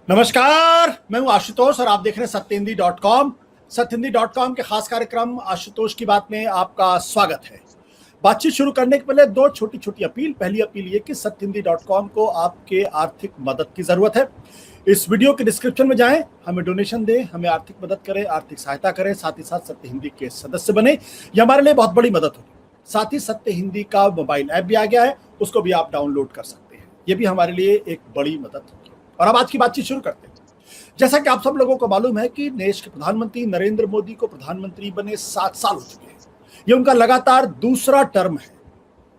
नमस्कार, मैं हूं आशुतोष और आप देख रहे हैं सत्यहिंदी.com। सत्यहिंदी.com के खास कार्यक्रम आशुतोष की बात में आपका स्वागत है। बातचीत शुरू करने के पहले दो छोटी छोटी अपील। पहली अपील ये कि सत्यहिंदी.com को आपके आर्थिक मदद की जरूरत है। इस वीडियो के डिस्क्रिप्शन में जाएं, हमें डोनेशन दें, हमें आर्थिक मदद करें, आर्थिक सहायता करें, साथ ही साथ सत्य हिंदी के सदस्य बने। ये हमारे लिए बहुत बड़ी मदद होगी। साथ ही सत्य हिंदी का मोबाइल ऐप भी आ गया है, उसको भी आप डाउनलोड कर सकते हैं। ये भी हमारे लिए एक बड़ी मदद होगी। और अब आज की बातचीत शुरू करते हैं। जैसा कि आप सब लोगों को मालूम है कि देश के प्रधानमंत्री नरेंद्र मोदी को प्रधानमंत्री बने 7 साल हो चुके हैं। ये उनका लगातार दूसरा टर्म है।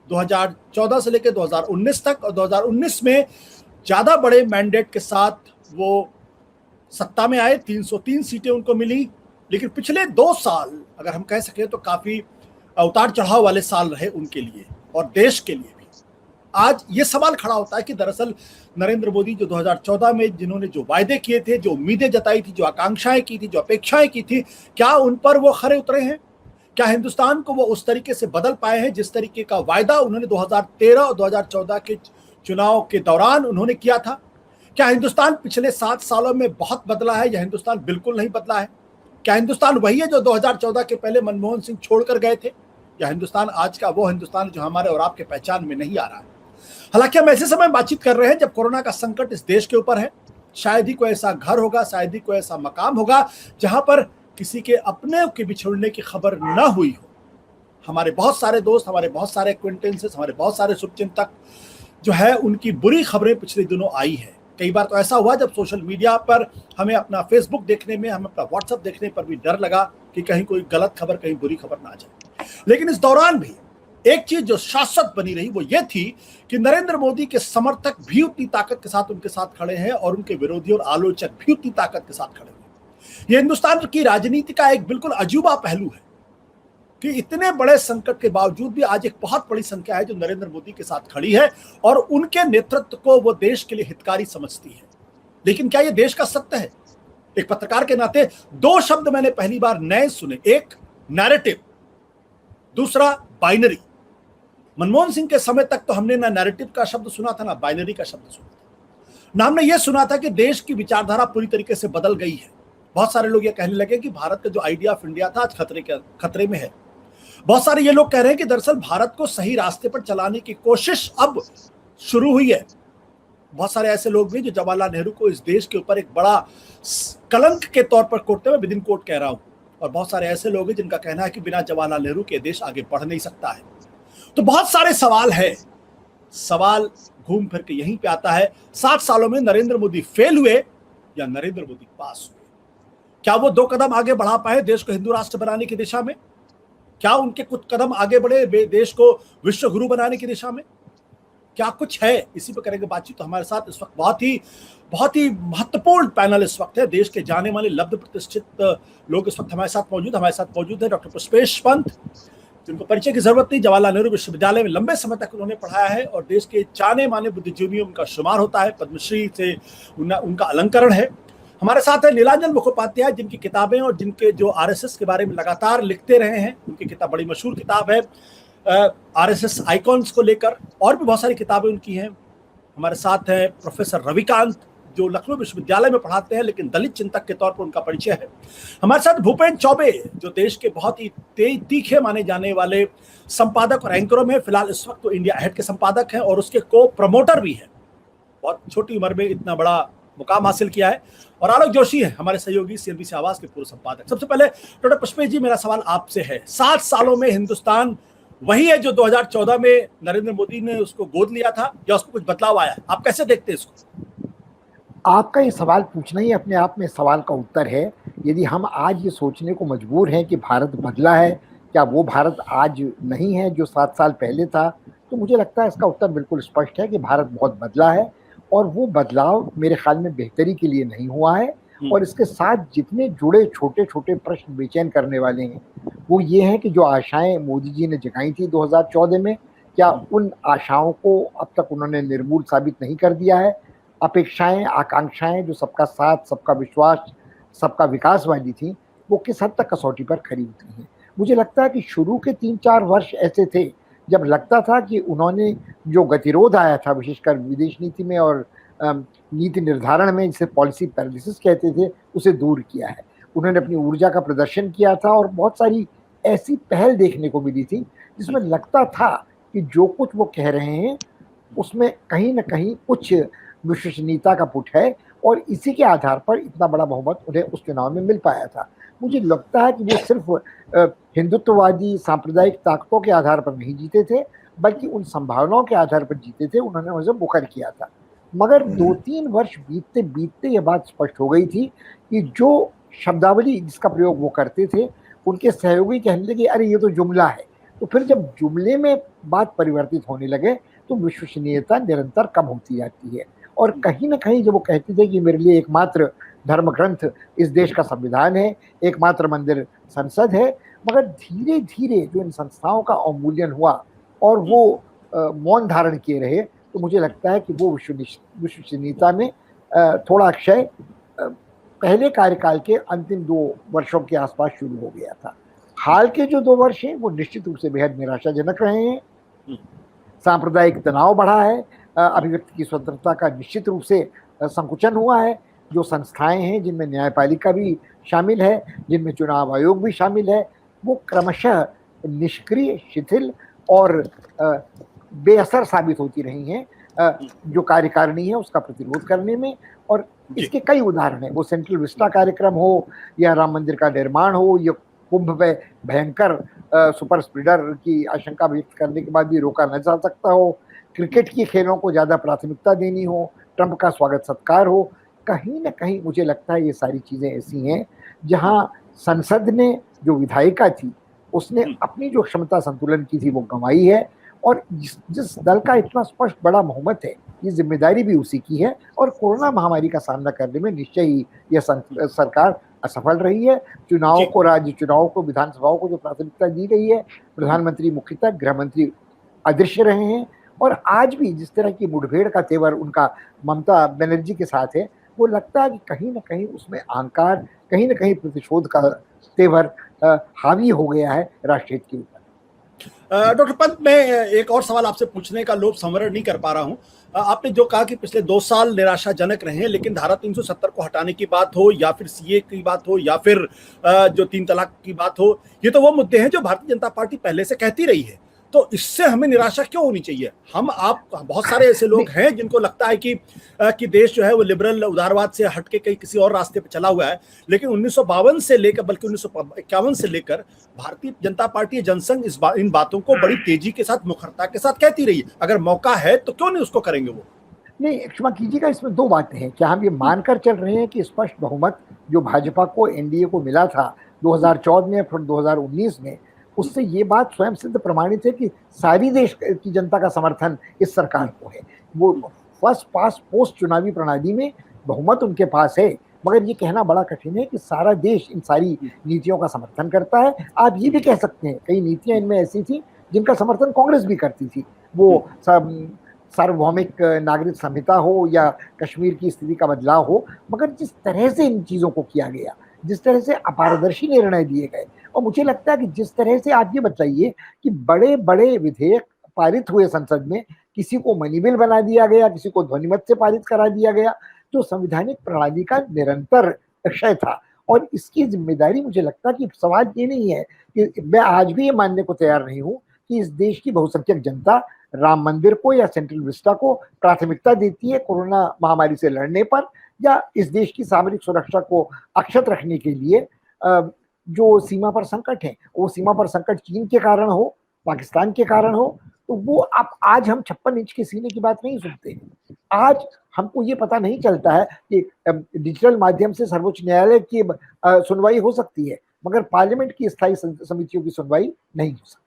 2014 से लेकर 2019 तक, और 2019 में ज्यादा बड़े मैंडेट के साथ वो सत्ता में आए। 303 सीटें उनको मिली। लेकिन पिछले 2 साल अगर हम कह सकें तो काफी उतार चढ़ाव वाले साल रहे उनके लिए और देश के लिए भी। आज ये सवाल खड़ा होता है कि दरअसल नरेंद्र मोदी जो 2014 में जिन्होंने जो वायदे किए थे, जो उम्मीदें जताई थी, जो आकांक्षाएं की थी, जो अपेक्षाएं की थी, क्या उन पर वो खरे उतरे हैं? क्या हिंदुस्तान को वो उस तरीके से बदल पाए हैं जिस तरीके का वायदा उन्होंने 2013 और 2014 के चुनाव के दौरान उन्होंने किया था? क्या हिंदुस्तान पिछले 7 सालों में बहुत बदला है या हिंदुस्तान बिल्कुल नहीं बदला है? क्या हिंदुस्तान वही है जो 2014 के पहले मनमोहन सिंह छोड़कर गए थे, या हिंदुस्तान आज का वो हिंदुस्तान जो हमारे और आपके पहचान में नहीं आ रहा है? हालांकि हम ऐसे समय बातचीत कर रहे हैं जब कोरोना का संकट इस देश के ऊपर है। शायद ही कोई ऐसा घर होगा, शायद ही कोई ऐसा मकाम होगा जहां पर किसी के अपने के बिछड़ने की खबर ना हुई हो। हमारे बहुत सारे दोस्त, हमारे बहुत सारे एक्वेंटेंसेस, हमारे बहुत सारे शुभचिंतक जो है उनकी बुरी खबरें पिछले दिनों आई है। कई बार तो ऐसा हुआ जब सोशल मीडिया पर हमें अपना फेसबुक देखने में, हमें अपना व्हाट्सएप देखने पर भी डर लगा कि कहीं कोई गलत खबर, कहीं बुरी खबर ना आ जाए। लेकिन इस दौरान भी एक चीज जो शाश्वत बनी रही वो ये थी कि नरेंद्र मोदी के समर्थक भी उतनी ताकत के साथ उनके साथ खड़े हैं और उनके विरोधी और आलोचक भी उतनी ताकत के साथ खड़े हैं। ये हिंदुस्तान की राजनीति का एक बिल्कुल अजूबा पहलू है कि इतने बड़े संकट के बावजूद भी आज एक बहुत बड़ी संख्या है जो नरेंद्र मोदी के साथ खड़ी है और उनके नेतृत्व को वो देश के लिए हितकारी समझती है। लेकिन क्या ये देश का सत्य है? एक पत्रकार के नाते 2 शब्द मैंने पहली बार नए सुने। एक नैरेटिव, दूसरा बाइनरी। मनमोहन सिंह के समय तक तो हमने ना नैरेटिव का शब्द सुना था, ना बाइनरी का शब्द सुना था। ना हमने ये सुना था कि देश की विचारधारा पूरी तरीके से बदल गई है। बहुत सारे लोग ये कहने लगे कि भारत का जो आइडिया ऑफ इंडिया था आज खतरे में है। बहुत सारे ये लोग कह रहे हैं कि दरअसल भारत को सही रास्ते पर चलाने की कोशिश अब शुरू हुई है। बहुत सारे ऐसे लोग भी जो जवाहरलाल नेहरू को इस देश के ऊपर एक बड़ा कलंक के तौर पर कोटते हुए विद इन कोट कह रहा हूं, और बहुत सारे ऐसे लोग हैं जिनका कहना है कि बिना जवाहरलाल नेहरू के देश आगे बढ़ नहीं सकता है। तो बहुत सारे सवाल है। सवाल घूम फिर के यहीं पे आता है, 7 सालों में नरेंद्र मोदी फेल हुए या नरेंद्र मोदी पास हुए? क्या वो 2 कदम आगे बढ़ा पाए देश को हिंदू राष्ट्र बनाने की दिशा में? क्या उनके कुछ कदम आगे बढ़े देश को विश्व गुरु बनाने की दिशा में? क्या कुछ है? इसी पर करेंगे बातचीत। तो हमारे साथ इस वक्त बहुत ही महत्वपूर्ण पैनल इस वक्त है। देश के जाने माने लब्ध प्रतिष्ठित लोग इस वक्त हमारे साथ मौजूद है। डॉक्टर पुष्पेश पंत, जिनको परिचय की जरूरत नहीं, जवाहरलाल नेहरू विश्वविद्यालय में लंबे समय तक उन्होंने पढ़ाया है और देश के जाने माने बुद्धिजीवियों का शुमार होता है। पद्मश्री से उनका अलंकरण है। हमारे साथ है नीलांजन मुखोपाध्याय, जिनकी किताबें और जिनके जो आरएसएस के बारे में लगातार लिखते रहे हैं। उनकी किताब बड़ी मशहूर किताब है आरएसएस आइकॉन्स को लेकर, और भी बहुत सारी किताबें उनकी हैं। हमारे साथ है प्रोफेसर रविकांत, जो लखनऊ विश्वविद्यालय में पढ़ाते हैं लेकिन दलित चिंतक के तौर पर उनका परिचय है। हमारे साथ भूपेन चौबे, जो देश के बहुत ही तीखे माने जाने वाले संपादक और एंकरों में, फिलहाल इस वक्त तो इंडिया अहेड के संपादक हैं और उसके को प्रमोटर भी हैं। बहुत छोटी उम्र में इतना बड़ा मुकाम हासिल किया है। और आलोक जोशी है हमारे सहयोगी, सीएनबीसी आवाज के पूर्व संपादक। सबसे पहले डॉक्टर पुष्पेश जी, मेरा सवाल आपसे है, 7 सालों में हिंदुस्तान वही है जो 2014 में नरेंद्र मोदी ने उसको गोद लिया था, या उसको कुछ बदलाव आया? आप कैसे देखते हैं इसको? आपका ये सवाल पूछना ही अपने आप में सवाल का उत्तर है। यदि हम आज ये सोचने को मजबूर हैं कि भारत बदला है, क्या वो भारत आज नहीं है जो 7 साल पहले था, तो मुझे लगता है इसका उत्तर बिल्कुल स्पष्ट है कि भारत बहुत बदला है। और वो बदलाव मेरे ख्याल में बेहतरी के लिए नहीं हुआ है। और इसके साथ जितने जुड़े छोटे छोटे प्रश्न बेचैन करने वाले हैं, वो ये हैं कि जो आशाएं मोदी जी ने जगाई थी 2014 में, क्या उन आशाओं को अब तक उन्होंने निर्मूल साबित नहीं कर दिया है? अपेक्षाएं, आकांक्षाएं जो सबका साथ, सबका विश्वास, सबका विकास वाली थी, वो किस हद तक कसौटी पर खरी उतरी हैं? मुझे लगता है कि शुरू के 3-4 वर्ष ऐसे थे जब लगता था कि उन्होंने जो गतिरोध आया था विशेषकर विदेश नीति में और नीति निर्धारण में, जिसे पॉलिसी पैरालिसिस कहते थे, उसे दूर किया है। उन्होंने अपनी ऊर्जा का प्रदर्शन किया था और बहुत सारी ऐसी पहल देखने को मिली थी जिसमें लगता था कि जो कुछ वो कह रहे हैं उसमें कहीं ना कहीं कुछ विश्वसनीयता का पुट है, और इसी के आधार पर इतना बड़ा बहुमत उन्हें उस चुनाव में मिल पाया था। मुझे लगता है कि वो सिर्फ हिंदुत्ववादी सांप्रदायिक ताकतों के आधार पर नहीं जीते थे, बल्कि उन संभावनाओं के आधार पर जीते थे। उन्होंने उसे मुखर किया था। मगर 2-3 वर्ष बीतते बीतते ये बात स्पष्ट हो गई थी कि जो शब्दावली जिसका प्रयोग वो करते थे, उनके सहयोगी कहने लगे अरे ये तो जुमला है। तो फिर जब जुमले में बात परिवर्तित होने लगे तो विश्वसनीयता निरंतर कम होती जाती है। और कहीं ना कहीं जब वो कहते थे कि मेरे लिए एकमात्र धर्म ग्रंथ इस देश का संविधान है, एकमात्र मंदिर संसद है, मगर धीरे धीरे जो इन संस्थाओं का अवमूल्यन हुआ और वो मौन धारण किए रहे, तो मुझे लगता है कि वो विश्वसनीयता में थोड़ा क्षय पहले कार्यकाल के अंतिम 2 वर्षों के आसपास शुरू हो गया था। हाल के जो 2 वर्ष हैं वो निश्चित रूप से बेहद निराशाजनक रहे हैं। सांप्रदायिक तनाव बढ़ा है, अभिव्यक्ति की स्वतंत्रता का निश्चित रूप से संकुचन हुआ है। जो संस्थाएं हैं जिनमें न्यायपालिका भी शामिल है, जिनमें चुनाव आयोग भी शामिल है, वो क्रमशः निष्क्रिय, शिथिल और बेअसर साबित होती रही हैं जो कार्यकारिणी है उसका प्रतिरोध करने में। और इसके कई उदाहरण हैं, वो सेंट्रल विस्टा कार्यक्रम हो या राम मंदिर का निर्माण हो या कुंभ में भयंकर सुपर स्प्रेडर की आशंका व्यक्त करने के बाद भी रोका न जा सकता हो, क्रिकेट की खेलों को ज़्यादा प्राथमिकता देनी हो, ट्रंप का स्वागत सत्कार हो। कहीं ना कहीं मुझे लगता है ये सारी चीज़ें ऐसी हैं जहां संसद ने जो विधायिका थी उसने अपनी जो क्षमता संतुलन की थी वो गंवाई है। और जिस दल का इतना स्पष्ट बड़ा बहुमत है, ये जिम्मेदारी भी उसी की है। और कोरोना महामारी का सामना करने में निश्चय ही यह सरकार असफल रही है। चुनावों को, राज्य चुनावों को, विधानसभाओं को जो प्राथमिकता दी गई है, प्रधानमंत्री मुख्यतः, गृह मंत्री अदृश्य रहे हैं। और आज भी जिस तरह की मुठभेड़ का तेवर उनका ममता बनर्जी के साथ है, वो लगता है कि कहीं ना कहीं उसमें अहंकार, कहीं ना कहीं प्रतिशोध का तेवर हावी हो गया है राष्ट्रहित के ऊपर। डॉक्टर पंत, मैं एक और सवाल आपसे पूछने का लोभ संवरण नहीं कर पा रहा हूं। आपने जो कहा कि पिछले 2 साल निराशाजनक रहे हैं, लेकिन धारा 370 को हटाने की बात हो या फिर सीए की बात हो या फिर जो 3 तलाक की बात हो, ये तो वो मुद्दे हैं जो भारतीय जनता पार्टी पहले से कहती रही है। तो इससे हमें निराशा क्यों होनी चाहिए? हम आप बहुत सारे ऐसे लोग हैं जिनको लगता है कि देश जो है वो लिबरल उदारवाद से हटके कहीं किसी और रास्ते पर चला हुआ है। लेकिन 1952 से लेकर, बल्कि 1951 से लेकर भारतीय जनता पार्टी जनसंघ इन बातों को बड़ी तेजी के साथ, मुखरता के साथ कहती रही है। अगर मौका है तो क्यों नहीं उसको करेंगे वो? नहीं, क्षमा कीजिएगा, इसमें 2 बातें हैं। क्या हम ये मानकर चल रहे हैं कि स्पष्ट बहुमत जो भाजपा को, एनडीए को मिला था 2014 में, फिर 2019 में, उससे ये बात स्वयं सिद्ध प्रमाणित है कि सारी देश की जनता का समर्थन इस सरकार को है। वो फर्स्ट पास्ट पोस्ट चुनावी प्रणाली में बहुमत उनके पास है, मगर ये कहना बड़ा कठिन है कि सारा देश इन सारी नीतियों का समर्थन करता है। आप ये भी कह सकते हैं कई नीतियां इनमें ऐसी थी जिनका समर्थन कांग्रेस भी करती थी, वो सार्वभौमिक नागरिक संहिता हो या कश्मीर की स्थिति का बदलाव हो। मगर जिस तरह से इन चीज़ों को किया गया, जिस तरह से अपारदर्शी निर्णय दिए गए, और मुझे लगता है कि जिस तरह से आप ये बताइए कि बड़े बड़े विधेयक पारित हुए संसद में, किसी को मनी बिल बना दिया गया, किसी को ध्वनिमत से पारित करा दिया गया, जो संवैधानिक प्रणाली का निरंतर क्षय था। और इसकी जिम्मेदारी, मुझे लगता है कि सवाल ये नहीं है कि मैं आज भी ये मानने को तैयार नहीं हूँ कि इस देश की बहुसंख्यक जनता राम मंदिर को या सेंट्रल विस्टा को प्राथमिकता देती है कोरोना महामारी से लड़ने पर, या इस देश की सामरिक सुरक्षा को अक्षत रखने के लिए जो सीमा पर संकट है, वो सीमा पर संकट चीन के कारण हो, पाकिस्तान के कारण हो, तो वो आप आज हम 56 इंच के सीने की बात नहीं सुनते हैं। आज हमको ये पता नहीं चलता है कि डिजिटल माध्यम से सर्वोच्च न्यायालय की सुनवाई हो सकती है, मगर पार्लियामेंट की स्थायी समितियों की सुनवाई नहीं हो सकती।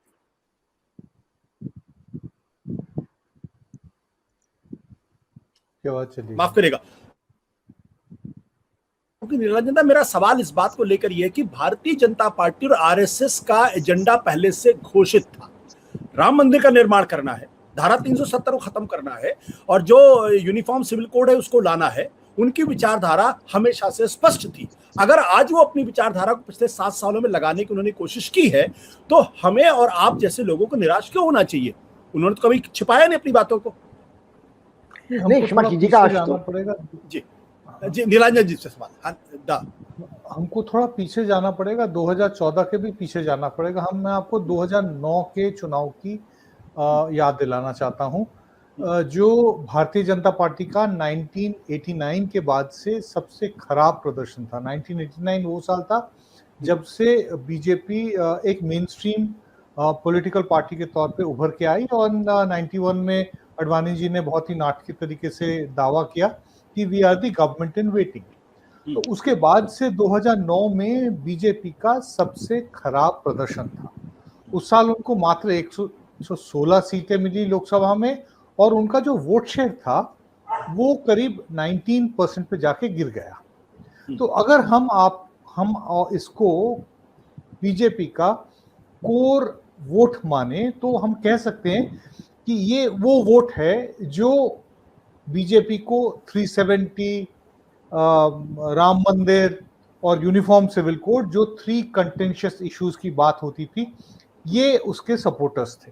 माफ करेगा, क्योंकि निरंजनता, मेरा सवाल इस बात को लेकर यह है कि भारतीय जनता पार्टी और आरएसएस का एजेंडा पहले से घोषित था। राम मंदिर का निर्माण करना है, धारा 370 को खत्म करना है और जो यूनिफॉर्म सिविल कोड है उसको लाना है। उनकी विचारधारा हमेशा से स्पष्ट थी। अगर आज वो अपनी विचारधारा को पिछले 7 सालों में लगाने की उन्होंने कोशिश की है, तो हमें और आप जैसे लोगों को निराश क्यों होना चाहिए? उन्होंने तो कभी छिपाया नहीं अपनी बातों को। नहीं, क्षमा कीजिएगा जाना पड़ेगा जी जी, नीलांजन जी से सवाल। हमको थोड़ा पीछे जाना पड़ेगा, 2014 के भी पीछे जाना पड़ेगा। मैं आपको 2009 के चुनाव की याद दिलाना चाहता हूं, जो भारतीय जनता पार्टी का 1989 के बाद से सबसे खराब प्रदर्शन था। 1989 वो साल था जब से बीजेपी एक मेन स्ट्रीम पॉलिटिकल पार्टी के तौर पे उभर के आई, और 91 में अडवाणी जी ने बहुत ही नाटकीय तरीके से दावा किया कि we are the government in waiting. तो उसके बाद से 2009 में बीजेपी का सबसे खराब प्रदर्शन था। उस साल उनको मात्र 116 सीटें मिली लोकसभा में, और उनका जो वोट शेयर था वो करीब 19% पे जाके गिर गया। तो अगर हम इसको बीजेपी का कोर वोट माने तो हम कह सकते हैं कि ये वो वोट है जो बीजेपी को 370, राम मंदिर और यूनिफॉर्म सिविल कोड, जो 3 कंटेंशियस इश्यूज की बात होती थी, ये उसके सपोर्टर्स थे।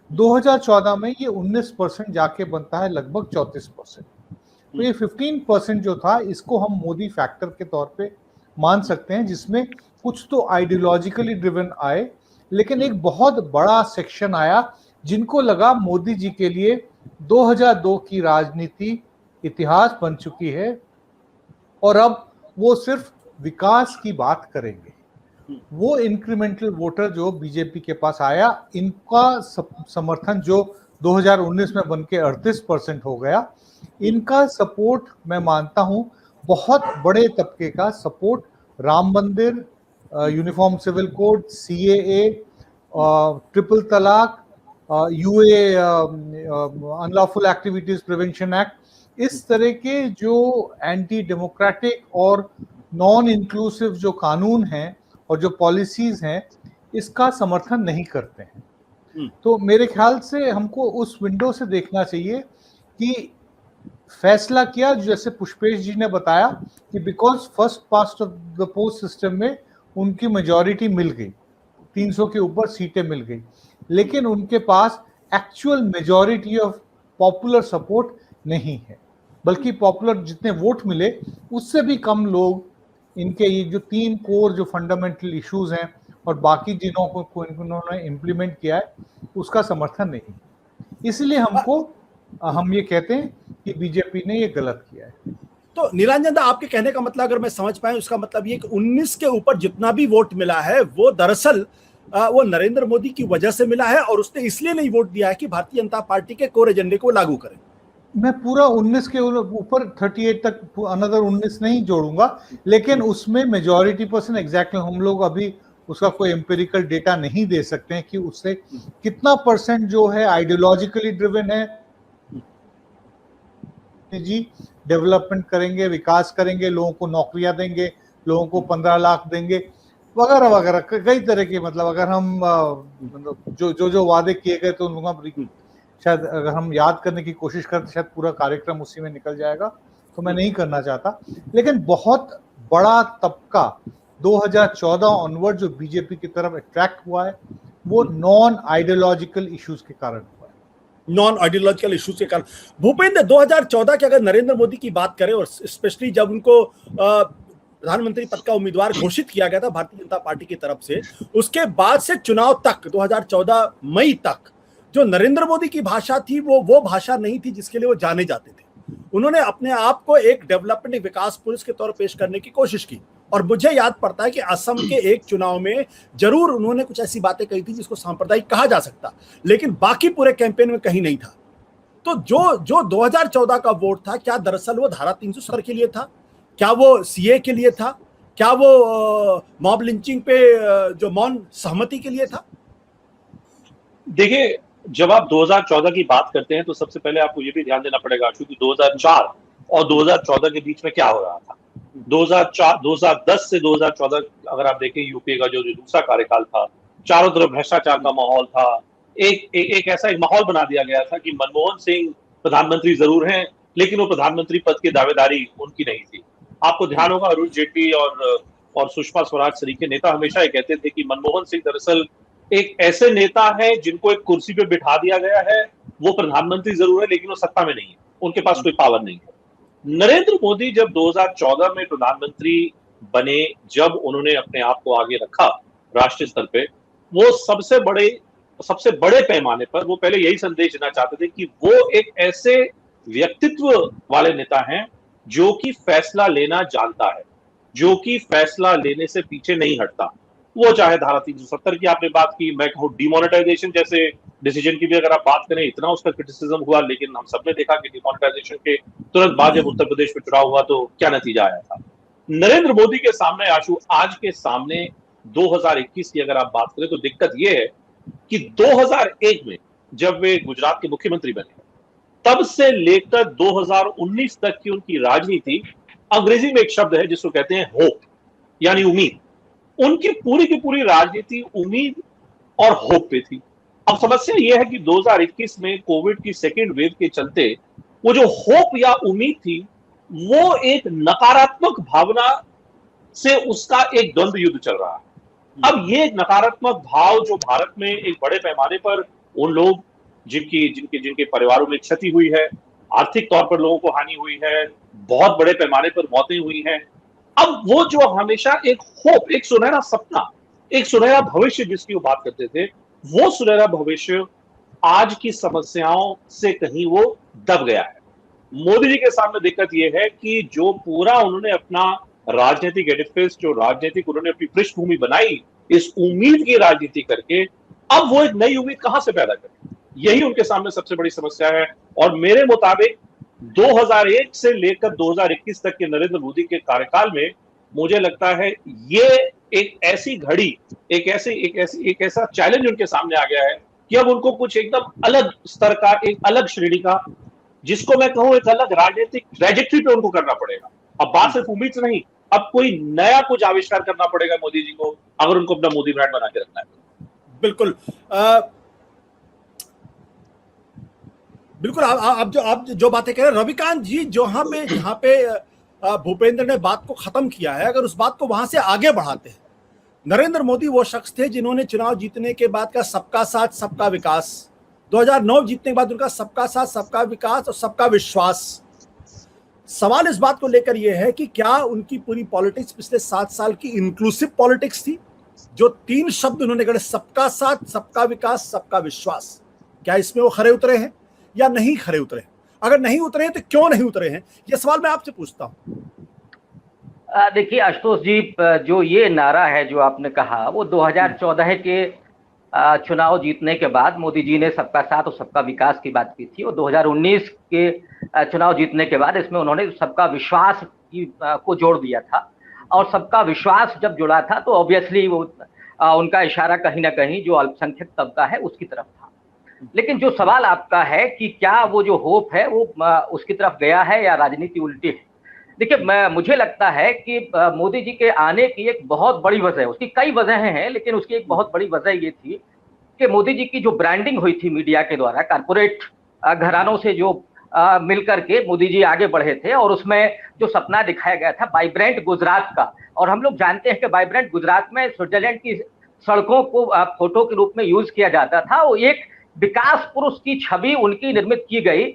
2014 में ये 19% जाके बनता है लगभग 34%। तो ये 15% जो था, इसको हम मोदी फैक्टर के तौर पे मान सकते हैं, जिसमें कुछ तो आइडियोलॉजिकली ड्रिवन आए, लेकिन एक बहुत बड़ा सेक्शन आया जिनको लगा मोदी जी के लिए 2002 की राजनीति इतिहास बन चुकी है और अब वो सिर्फ विकास की बात करेंगे। वो इंक्रीमेंटल वोटर जो बीजेपी के पास आया, इनका समर्थन जो 2019 में बन के 38% हो गया, इनका सपोर्ट मैं मानता हूं बहुत बड़े तबके का support Ram Mandir, uniform civil code, CAA, triple talaq, UA, unlawful activities prevention act, इस तरह के जो एंटी डेमोक्रेटिक और नॉन इंक्लूसिव जो कानून हैं और जो पॉलिसीज हैं, इसका समर्थन नहीं करते हैं। तो मेरे ख्याल से हमको उस विंडो से देखना चाहिए कि फैसला किया, जैसे पुष्पेश जी ने बताया, कि because first past of the post system में उनकी मेजॉरिटी मिल गई, 300 के ऊपर सीटें मिल गई, लेकिन उनके पास actual majority of popular support नहीं है, बल्कि पॉपुलर जितने वोट मिले उससे भी कम लोग इनके ये जो 3 कोर जो फंडामेंटल इश्यूज हैं और बाकी जिनों को इन्होंने इम्प्लीमेंट किया है, उसका समर्थन नहीं। इसलिए हम ये कहते हैं कि बीजेपी ने ये गलत किया है। तो नीलांजन दा, आपके कहने का मतलब अगर मैं समझ पाए, उसका मतलब ये कि 19 के ऊपर जितना भी वोट मिला है वो दरअसल वो नरेंद्र मोदी की वजह से मिला है, और उसने इसलिए नहीं वोट दिया है कि भारतीय जनता पार्टी के कोर एजेंडे को लागू करें। मैं पूरा 19 के ऊपर 38 तक अनदर 19 नहीं जोड़ूंगा, लेकिन उसमें मेजॉरिटी परसेंट एग्जैक्टली हम लोग अभी उसका कोई एम्पिरिकल डेटा नहीं दे सकते हैं कि उससे कितना परसेंट जो है आइडियोलॉजिकली ड्रिवन है, जी डेवलपमेंट करेंगे, विकास करेंगे, लोगों को नौकरियां देंगे, लोगों को 15 लाख देंगे, वगैरह वगैरह, कई तरह के। मतलब अगर हम जो वादे किए गए तो उनका शायद अगर हम याद करने की कोशिश करते शायद पूरा कार्यक्रम उसी में निकल जाएगा, तो मैं नहीं करना चाहता। लेकिन बहुत बड़ा तबका 2014 ऑनवर्ड जो बीजेपी की तरफ अट्रैक्ट हुआ है, वो नॉन आइडियोलॉजिकल इश्यूज के कारण हुआ है। नॉन आइडियोलॉजिकल इश्यूज के कारण। भूपेंद्र, 2014 के अगर नरेंद्र मोदी की बात करें, और स्पेशली जब उनको प्रधानमंत्री पद का उम्मीदवार घोषित किया गया था भारतीय जनता पार्टी की तरफ से, उसके बाद से चुनाव तक 2014 मई तक जो नरेंद्र मोदी की भाषा थी वो भाषा नहीं थी जिसके लिए वो जाने जाते थे। उन्होंने अपने आप को एक डेवलपमेंट विकास पुरुष के तौर पर पेश करने की कोशिश की, और मुझे याद पड़ता है कि असम के एक चुनाव में जरूर उन्होंने कुछ ऐसी बातें कही थी जिसको सांप्रदायिक कहा जा सकता, लेकिन बाकी पूरे कैंपेन में कहीं नहीं था। तो जो 2014 का वोट था, क्या दरअसल वो धारा 370 के लिए था? क्या वो CA के लिए था? क्या वो मॉब लिंचिंग पे जो मौन सहमति के लिए था? देखिए, जब आप 2014 की बात करते हैं तो सबसे पहले आपको ये भी ध्यान देना पड़ेगा कि 2004 और 2014 के बीच में क्या हो रहा था। 2010 से 2014 अगर आप देखें, यूपीए का जो दूसरा कार्यकाल था, चारों तरफ भ्रष्टाचार का माहौल था। एक ऐसा एक माहौल बना दिया गया था कि मनमोहन सिंह प्रधानमंत्री जरूर हैं, लेकिन वो प्रधानमंत्री पद की दावेदारी उनकी नहीं थी। आपको ध्यान होगा, अरुण जेटली और सुषमा स्वराज सरीखे नेता हमेशा ये कहते थे कि मनमोहन सिंह दरअसल एक ऐसे नेता है जिनको एक कुर्सी पे बिठा दिया गया है, वो प्रधानमंत्री जरूर है लेकिन वो सत्ता में नहीं है। उनके पास कोई पावर नहीं है। नरेंद्र मोदी जब 2014 में प्रधानमंत्री बने, जब उन्होंने अपने आप को आगे रखा राष्ट्रीय स्तर पे, वो सबसे बड़े पैमाने पर वो पहले यही संदेश देना चाहते थे कि वो एक ऐसे व्यक्तित्व वाले नेता हैं जो कि फैसला लेना जानता है, जो कि फैसला लेने से पीछे नहीं हटता। वो चाहे धारा 370 की आपने बात की, मैं कहूं डिमोनेटाइजेशन जैसे डिसीजन की भी अगर आप बात करें, इतना उसका क्रिटिसिज्म हुआ, लेकिन हम सबने देखा कि डिमोनेटाइजेशन के तुरंत बाद जब उत्तर प्रदेश में चुनाव हुआ तो क्या नतीजा आया था। नरेंद्र मोदी के सामने आशु, आज के सामने 2021 की अगर आप बात करें तो दिक्कत यह है कि 2001 में जब वे गुजरात के मुख्यमंत्री बने, तब से लेकर 2019 तक की उनकी राजनीति, अंग्रेजी में एक शब्द है जिसको कहते हैं होप, यानी उम्मीद। उनकी पूरी की पूरी राजनीति उम्मीद और होप पे थी। अब समस्या यह है कि 2021 में कोविड की सेकेंड वेव के चलते वो जो होप या उम्मीद थी, वो एक नकारात्मक भावना से उसका एक द्वंद्व युद्ध चल रहा है। अब ये नकारात्मक भाव जो भारत में एक बड़े पैमाने पर उन लोग जिनके परिवारों में क्षति हुई है, आर्थिक तौर पर लोगों को हानि हुई है, बहुत बड़े पैमाने पर मौतें हुई हैं, अब वो जो हमेशा एक होप, एक सुनहरा सपना, एक सुनहरा भविष्य जिसकी वो बात करते थे, वो सुनहरा भविष्य आज की समस्याओं से कहीं वो दब गया है। मोदी जी के सामने दिक्कत ये है कि जो पूरा उन्होंने अपना राजनीतिक एडिफिस, जो राजनीतिक उन्होंने अपनी पृष्ठभूमि बनाई इस उम्मीद की राजनीति करके, अब वो एक नई उम्मीद कहां से पैदा करें, यही उनके सामने सबसे बड़ी समस्या है। और मेरे मुताबिक 2001 से लेकर 2021 तक के नरेंद्र मोदी के कार्यकाल में मुझे लगता है ये एक ऐसी घड़ी, एक ऐसा चैलेंज उनके सामने आ गया है कि अब उनको कुछ एकदम अलग स्तर का, एक अलग श्रेणी का, जिसको मैं कहूं एक अलग राजनीतिक ट्रैजेक्टरी पे उनको करना पड़ेगा। अब बात सिर्फ उम्मीद से नहीं, अब कोई नया कुछ आविष्कार करना पड़ेगा मोदी जी को, अगर उनको अपना मोदी ब्रांड बना के रखना है। बिल्कुल बिल्कुल आप जो बातें कह रहे हैं रविकांत जी, जहां पे भूपेंद्र ने बात को खत्म किया है, अगर उस बात को वहां से आगे बढ़ाते हैं, नरेंद्र मोदी वो शख्स थे जिन्होंने चुनाव जीतने के बाद का सबका साथ सबका विकास, 2009 जीतने के बाद उनका सबका साथ सबका विकास और सबका विश्वास। सवाल इस बात को लेकर यह है कि क्या उनकी पूरी पॉलिटिक्स पिछले 7 साल की इंक्लूसिव पॉलिटिक्स थी, जो 3 शब्द उन्होंने कहे, सबका साथ सबका विकास सबका विश्वास, क्या इसमें वो खरे उतरे हैं या नहीं खरे उतरे हैं? अगर नहीं उतरे हैं तो क्यों नहीं उतरे हैं, ये सवाल मैं आपसे पूछता हूं। देखिए आशुतोष जी, जो ये नारा है जो आपने कहा, वो 2014 के चुनाव जीतने के बाद मोदी जी ने सबका साथ और सबका विकास की बात की थी, और 2019 के चुनाव जीतने के बाद इसमें उन्होंने सबका विश्वास को जोड़ दिया था। और सबका विश्वास जब जुड़ा था तो ऑब्वियसली वो उनका इशारा कहीं ना कहीं जो अल्पसंख्यक तबका है उसकी तरफ था। लेकिन जो सवाल आपका है कि क्या वो जो होप है वो उसकी तरफ गया है या राजनीति उल्टी है, देखिए मुझे लगता है कि मोदी जी के आने की एक बहुत बड़ी वजह है, उसकी कई वजहें हैं, लेकिन उसकी एक बहुत बड़ी वजह ये थी कि मोदी जी की जो ब्रांडिंग हुई थी मीडिया के द्वारा, कारपोरेट घरानों से जो मिलकर के मोदी जी आगे बढ़े थे, और उसमें जो सपना दिखाया गया था वाइब्रेंट गुजरात का, और हम लोग जानते हैं कि वाइब्रेंट गुजरात में स्विट्जरलैंड की सड़कों को फोटो के रूप में यूज किया जाता था। वो एक विकास पुरुष की छवि उनकी निर्मित की गई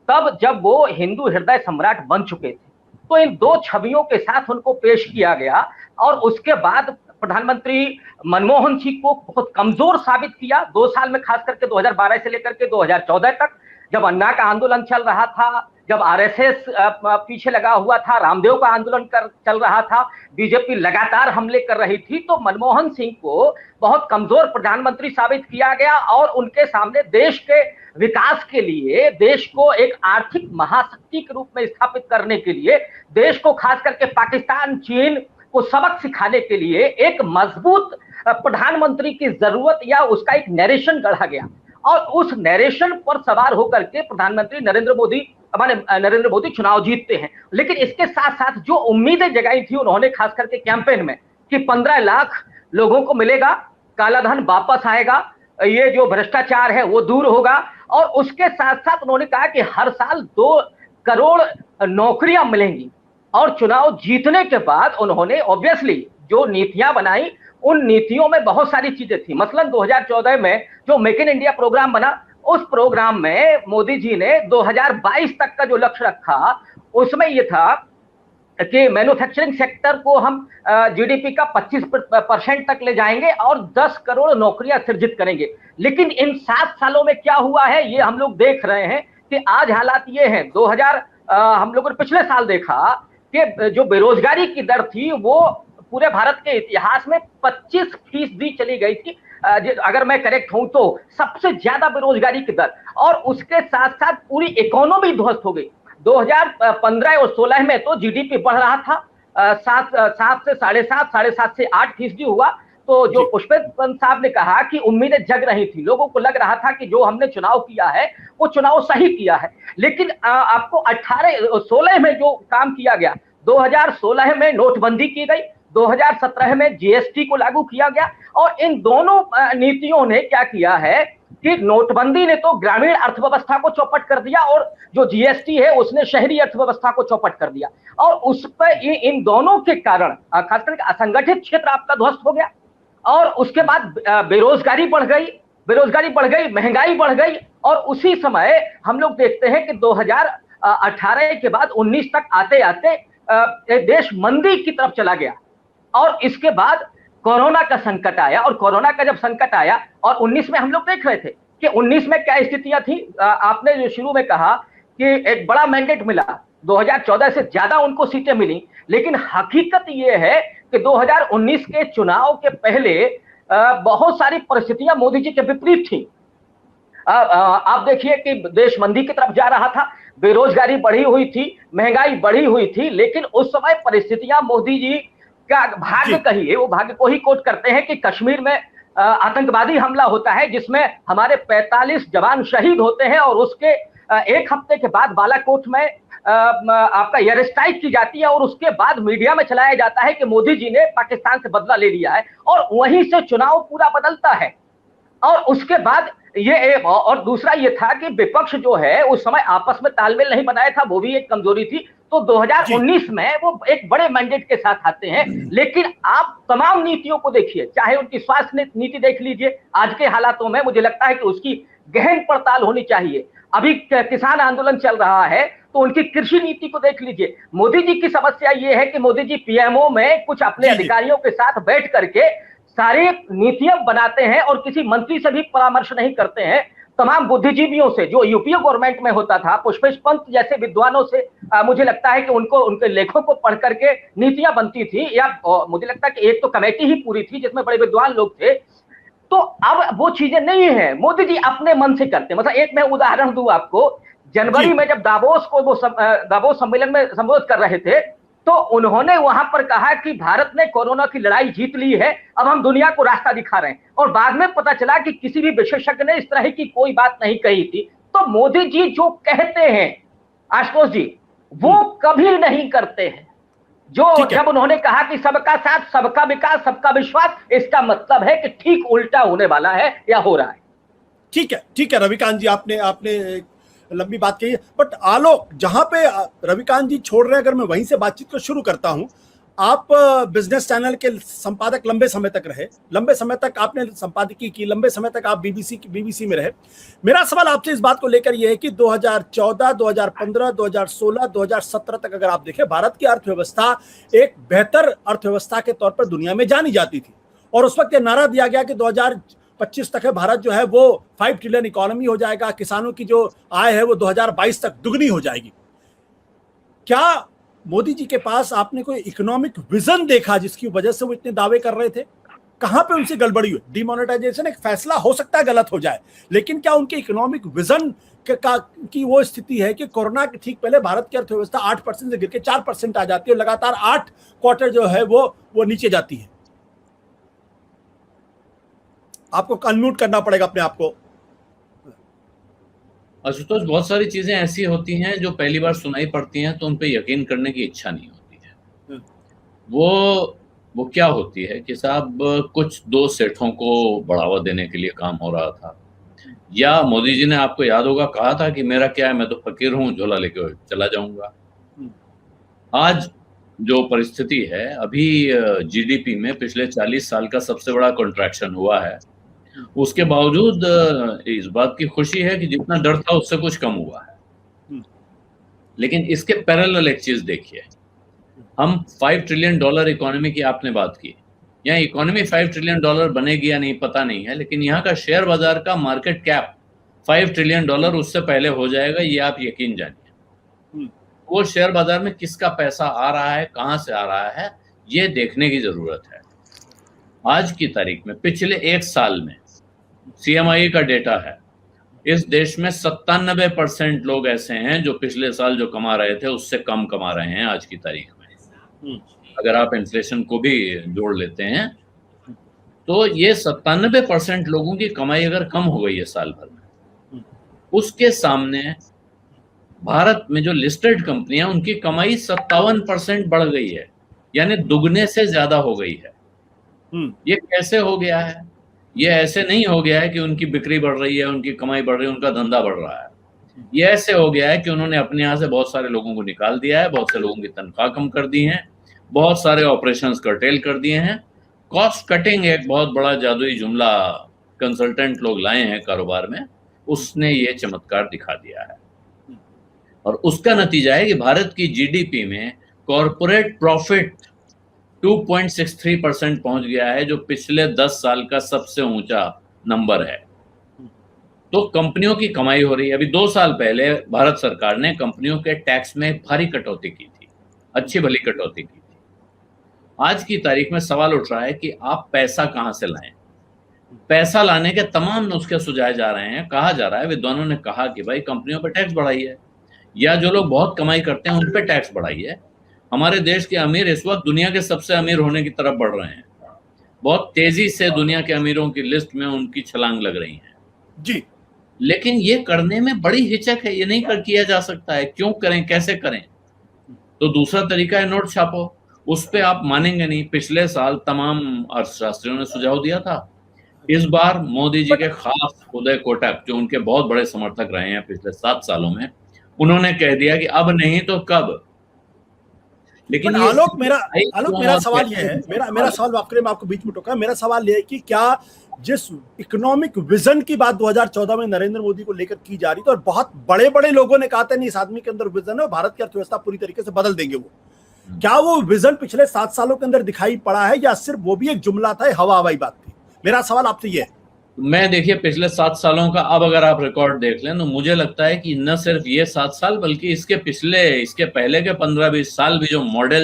तब जब वो हिंदू हृदय सम्राट बन चुके थे। तो इन 2 छवियों के साथ उनको पेश किया गया, और उसके बाद प्रधानमंत्री मनमोहन सिंह को बहुत कमजोर साबित किया 2 साल में, खास करके 2012 से लेकर के 2014 तक, जब अन्ना का आंदोलन चल रहा था, जब आरएसएस पीछे लगा हुआ था, रामदेव का आंदोलन चल रहा था, बीजेपी लगातार हमले कर रही थी, तो मनमोहन सिंह को बहुत कमजोर प्रधानमंत्री साबित किया गया। और उनके सामने देश के विकास के लिए, देश को एक आर्थिक महाशक्ति के रूप में स्थापित करने के लिए, देश को खास करके पाकिस्तान, चीन को सबक सिखाने के लिए एक मजबूत प्रधानमंत्री की जरूरत या उसका एक नरेशन गढ़ा गया, और उस नरेशन पर सवार होकर के प्रधानमंत्री नरेंद्र मोदी चुनाव जीतते हैं। लेकिन इसके साथ साथ जो उम्मीदें जगाई थी उन्होंने, खास करके कैंपेन में, कि 15 लाख लोगों को मिलेगा, काला धन वापस आएगा, ये जो भ्रष्टाचार है वो दूर होगा, और उसके साथ साथ उन्होंने कहा कि हर साल 2 करोड़ नौकरियां मिलेंगी। और चुनाव जीतने के बाद उन्होंने ऑब्वियसली जो नीतियां बनाई, उन नीतियों में बहुत सारी चीजें थी। मसलन 2014 में जो मेक इन इंडिया प्रोग्राम बना, उस प्रोग्राम में मोदी जी ने 2022 तक का जो लक्ष्य रखा उसमें ये था कि मैन्युफैक्चरिंग सेक्टर को हम जीडीपी का 25% तक ले जाएंगे और 10 करोड़ नौकरियां सृजित करेंगे। लेकिन इन 7 सालों में क्या हुआ है ये हम लोग देख रहे हैं कि आज हालात ये हैं। हम लोगों ने पिछले साल देखा कि जो बेरोजगारी की दर थी वो पूरे भारत के इतिहास में 25% चली गई थी। अगर मैं करेक्ट हूं तो सबसे ज्यादा बेरोजगारी की दर, और उसके साथ साथ पूरी इकोनॉमी ध्वस्त हो गई। 2015 और 16 में तो जीडीपी बढ़ रहा था 7 से 7.5 से 8% हुआ। तो जो पुष्पेंद्र साहब ने कहा कि उम्मीदें जग रही थी, लोगों को लग रहा था कि जो हमने चुनाव किया है वो चुनाव सही किया है। लेकिन आपको 16 में जो काम किया गया, 2016 में नोटबंदी की गई, 2017 में जीएसटी को लागू किया गया, और इन दोनों नीतियों ने क्या किया है कि नोटबंदी ने तो ग्रामीण अर्थव्यवस्था को चौपट कर दिया और जो जीएसटी है उसने शहरी अर्थव्यवस्था को चौपट कर दिया। और उस पर इन दोनों के कारण खासकर असंगठित क्षेत्र आपका ध्वस्त हो गया, और उसके बाद बेरोजगारी बढ़ गई, महंगाई बढ़ गई, और उसी समय हम लोग देखते हैं कि 2018 के बाद 19 तक आते आते देश मंदी की तरफ चला गया। और इसके बाद कोरोना का संकट आया, और कोरोना का जब संकट आया और 19 में हम लोग देख रहे थे कि 19 में क्या स्थितियां थी। आपने जो शुरू में कहा कि एक बड़ा मैंडेट मिला, 2014 से ज्यादा उनको सीटें मिली, लेकिन हकीकत ये है कि 2019 के चुनाव के पहले बहुत सारी परिस्थितियां मोदी जी के विपरीत थी। आप देखिए कि देश मंदी की तरफ जा रहा था, बेरोजगारी बढ़ी हुई थी, महंगाई बढ़ी हुई थी, लेकिन उस समय परिस्थितियां मोदी जी का भाग्य कहिए, वो भाग्य को ही कोट करते हैं कि कश्मीर में आतंकवादी हमला होता है जिसमें हमारे 45 जवान शहीद होते हैं, और उसके एक हफ्ते के बाद बालाकोट में आपका एयर स्ट्राइक की जाती है, और उसके बाद मीडिया में चलाया जाता है कि मोदी जी ने पाकिस्तान से बदला ले लिया है, और वहीं से चुनाव पूरा बदलता है। और उसके बाद ये, और दूसरा ये था कि विपक्ष जो है उस समय आपस में तालमेल नहीं बनाया था, वो भी एक कमजोरी थी। तो 2019 में वो एक बड़े मैंडेट के साथ आते हैं, लेकिन आप तमाम नीतियों को देखिए, चाहे उनकी स्वास्थ्य नीति देख लीजिए, आज के हालातों में मुझे लगता है कि उसकी गहन पड़ताल होनी चाहिए। अभी किसान आंदोलन चल रहा है तो उनकी कृषि नीति को देख लीजिए। मोदी जी की समस्या ये है कि मोदी जी पीएमओ में कुछ अपने अधिकारियों के साथ बैठ करके सारी नीतियां बनाते हैं और किसी मंत्री से भी परामर्श नहीं करते हैं। तमाम बुद्धिजीवियों से, जो यूपीए गवर्नमेंट में होता था, पुष्पेश पंत जैसे विद्वानों से मुझे लगता है कि उनके लेखों को पढ़ करके नीतियां बनती थी, या मुझे लगता है कि एक तो कमेटी ही पूरी थी जिसमें बड़े विद्वान लोग थे। तो अब वो चीजें नहीं है, मोदी जी अपने मन से करते हैं। मतलब एक मैं उदाहरण दूं आपको, जनवरी में जब दावोस सम्मेलन में संबोधित कर रहे थे तो उन्होंने वहां पर कहा कि भारत ने कोरोना की लड़ाई जीत ली है, अब हम दुनिया को रास्ता दिखा रहे हैं। और बाद में पता चला कि किसी भी विशेषज्ञ ने इस तरह की कोई बात नहीं कही थी। तो मोदी जी जो कहते हैं आशुतोष जी, वो कभी नहीं करते हैं। जो जब उन्होंने कहा कि सबका साथ, सबका विकास, सबका विश्वास, इसका मतलब है कि ठीक उल्टा होने वाला है या हो रहा है। ठीक है रविकांत जी, आपने लंबी बात कही है, बट आलोक, जहां पे रविकांत जी छोड़ रहे हैं, अगर मैं वहीं से बातचीत को शुरू करता हूं। आप बिजनेस चैनल के संपादक लंबे समय तक रहे, लंबे समय तक आपने संपादकीय की, लंबे समय तक आप बीबीसी में रहे। मेरा सवाल आपसे इस बात को लेकर यह है कि 2014, 2015, 2016, 2017 तक अगर आप देखें, भारत की अर्थव्यवस्था एक बेहतर अर्थव्यवस्था के तौर पर दुनिया में जानी जाती थी, और उस वक्त यह नारा दिया गया कि 2025 तक है भारत जो है वो 5 ट्रिलियन इकोनॉमी हो जाएगा, किसानों की जो आय है वो 2022 तक दुगनी हो जाएगी। क्या मोदी जी के पास आपने कोई इकोनॉमिक विजन देखा जिसकी वजह से वो इतने दावे कर रहे थे? कहां पे उनसे गड़बड़ी हुई? डिमोनेटाइजेशन एक फैसला हो सकता है गलत हो जाए, लेकिन क्या उनके इकोनॉमिक विजन की वो स्थिति है कि कोरोना के ठीक पहले भारत की अर्थव्यवस्था 8% से गिर के 4% आ जाती है, और लगातार 8 क्वार्टर जो है वो नीचे जाती है? आपको अनम्यूट करना पड़ेगा अपने आप को। आशुतोष, बहुत सारी चीजें ऐसी होती हैं जो पहली बार सुनाई पड़ती हैं तो उन पे यकीन करने की इच्छा नहीं होती है। वो क्या होती है कि साहब कुछ 2 सेठों को बढ़ावा देने के लिए काम हो रहा था, या मोदी जी ने, आपको याद होगा, कहा था कि मेरा क्या है, मैं तो फकीर हूं, झोला लेके चला जाऊंगा। आज जो परिस्थिति है, अभी जीडीपी में पिछले 40 साल का सबसे बड़ा कॉन्ट्रैक्शन हुआ है। उसके बावजूद इस बात की खुशी है कि जितना डर था उससे कुछ कम हुआ है। लेकिन इसके पैरेलल एक चीज देखिए, हम $5 ट्रिलियन इकोनॉमी की आपने बात की, यहाँ इकोनॉमी $5 ट्रिलियन बनेगी या नहीं पता नहीं है, लेकिन यहाँ का शेयर बाजार का मार्केट कैप $5 ट्रिलियन उससे पहले हो जाएगा, ये आप यकीन जानिए। वो शेयर बाजार में किसका पैसा आ रहा है, कहां से आ रहा है, ये देखने की जरूरत है। आज की तारीख में पिछले 1 साल में CMI का डेटा है, इस देश में 97% लोग ऐसे हैं जो पिछले साल जो कमा रहे थे उससे कम कमा रहे हैं आज की तारीख में। अगर आप इन्फ्लेशन को भी जोड़ लेते हैं तो ये 97% लोगों की कमाई अगर कम हो गई है साल भर में, उसके सामने भारत में जो लिस्टेड कंपनियां उनकी कमाई 57% बढ़ गई है, यानी दुगने से ज्यादा हो गई है। ये कैसे हो गया है? ये ऐसे नहीं हो गया है कि उनकी बिक्री बढ़ रही है, उनकी कमाई बढ़ रही है, उनका धंधा बढ़ रहा है। ये ऐसे हो गया है कि उन्होंने अपने यहाँ से बहुत सारे लोगों को निकाल दिया है, बहुत से लोगों की तनख्वाह कम कर दी है, बहुत सारे ऑपरेशंस कर्टेल कर दिए हैं। कॉस्ट कटिंग एक बहुत बड़ा जादुई जुमला कंसल्टेंट लोग लाए हैं कारोबार में, उसने ये चमत्कार दिखा दिया है। और उसका नतीजा है कि भारत की जीडीपी में कॉर्पोरेट प्रॉफिट 2.63% पहुंच गया है, जो पिछले 10 साल का सबसे ऊंचा नंबर है। तो कंपनियों की कमाई हो रही है। अभी 2 साल पहले भारत सरकार ने कंपनियों के टैक्स में भारी कटौती की थी, अच्छी भली कटौती की थी। आज की तारीख में सवाल उठ रहा है कि आप पैसा कहां से लाएं। पैसा लाने के तमाम नुस्खे सुझाए जा रहे हैं। कहा जा रहा है, विद्वानों ने कहा कि भाई कंपनियों पर टैक्स बढ़ाइए, या जो लोग बहुत कमाई करते हैं उन पे टैक्स बढ़ाइए। हमारे देश के अमीर इस वक्त दुनिया के सबसे अमीर होने की तरफ बढ़ रहे हैं, बहुत तेजी से दुनिया के अमीरों की लिस्ट में उनकी छलांग लग रही है जी। लेकिन ये करने में बड़ी हिचक है, ये नहीं किया जा सकता है। क्यों करें, कैसे करें? तो दूसरा तरीका है नोट छापो। उस पे आप मानेंगे नहीं, पिछले साल तमाम अर्थशास्त्रियों ने सुझाव दिया था। इस बार मोदी जी के खास उदय कोटक, जो उनके बहुत बड़े समर्थक रहे हैं पिछले 7 सालों में, उन्होंने कह दिया कि अब नहीं तो कब। लेकिन आलोक मेरा सवाल ये है, मेरा सवाल आपके, मैं आपको बीच में टोका, मेरा सवाल ये है कि क्या जिस इकोनॉमिक विजन की बात 2014 में नरेंद्र मोदी को लेकर की जा रही थी और बहुत बड़े बड़े लोगों ने कहा था नहीं, इस आदमी के अंदर विजन है, भारत की अर्थव्यवस्था पूरी तरीके से बदल देंगे वो, क्या वो विजन पिछले 7 सालों के अंदर दिखाई पड़ा है या सिर्फ वो भी एक जुमला था, हवा हवाई बात थी? मेरा सवाल आपसे ये है। मैं देखिए पिछले 7 सालों का अब अगर आप रिकॉर्ड देख लें तो मुझे लगता है कि न सिर्फ ये 7 साल बल्कि इसके पहले के 15-20 साल भी जो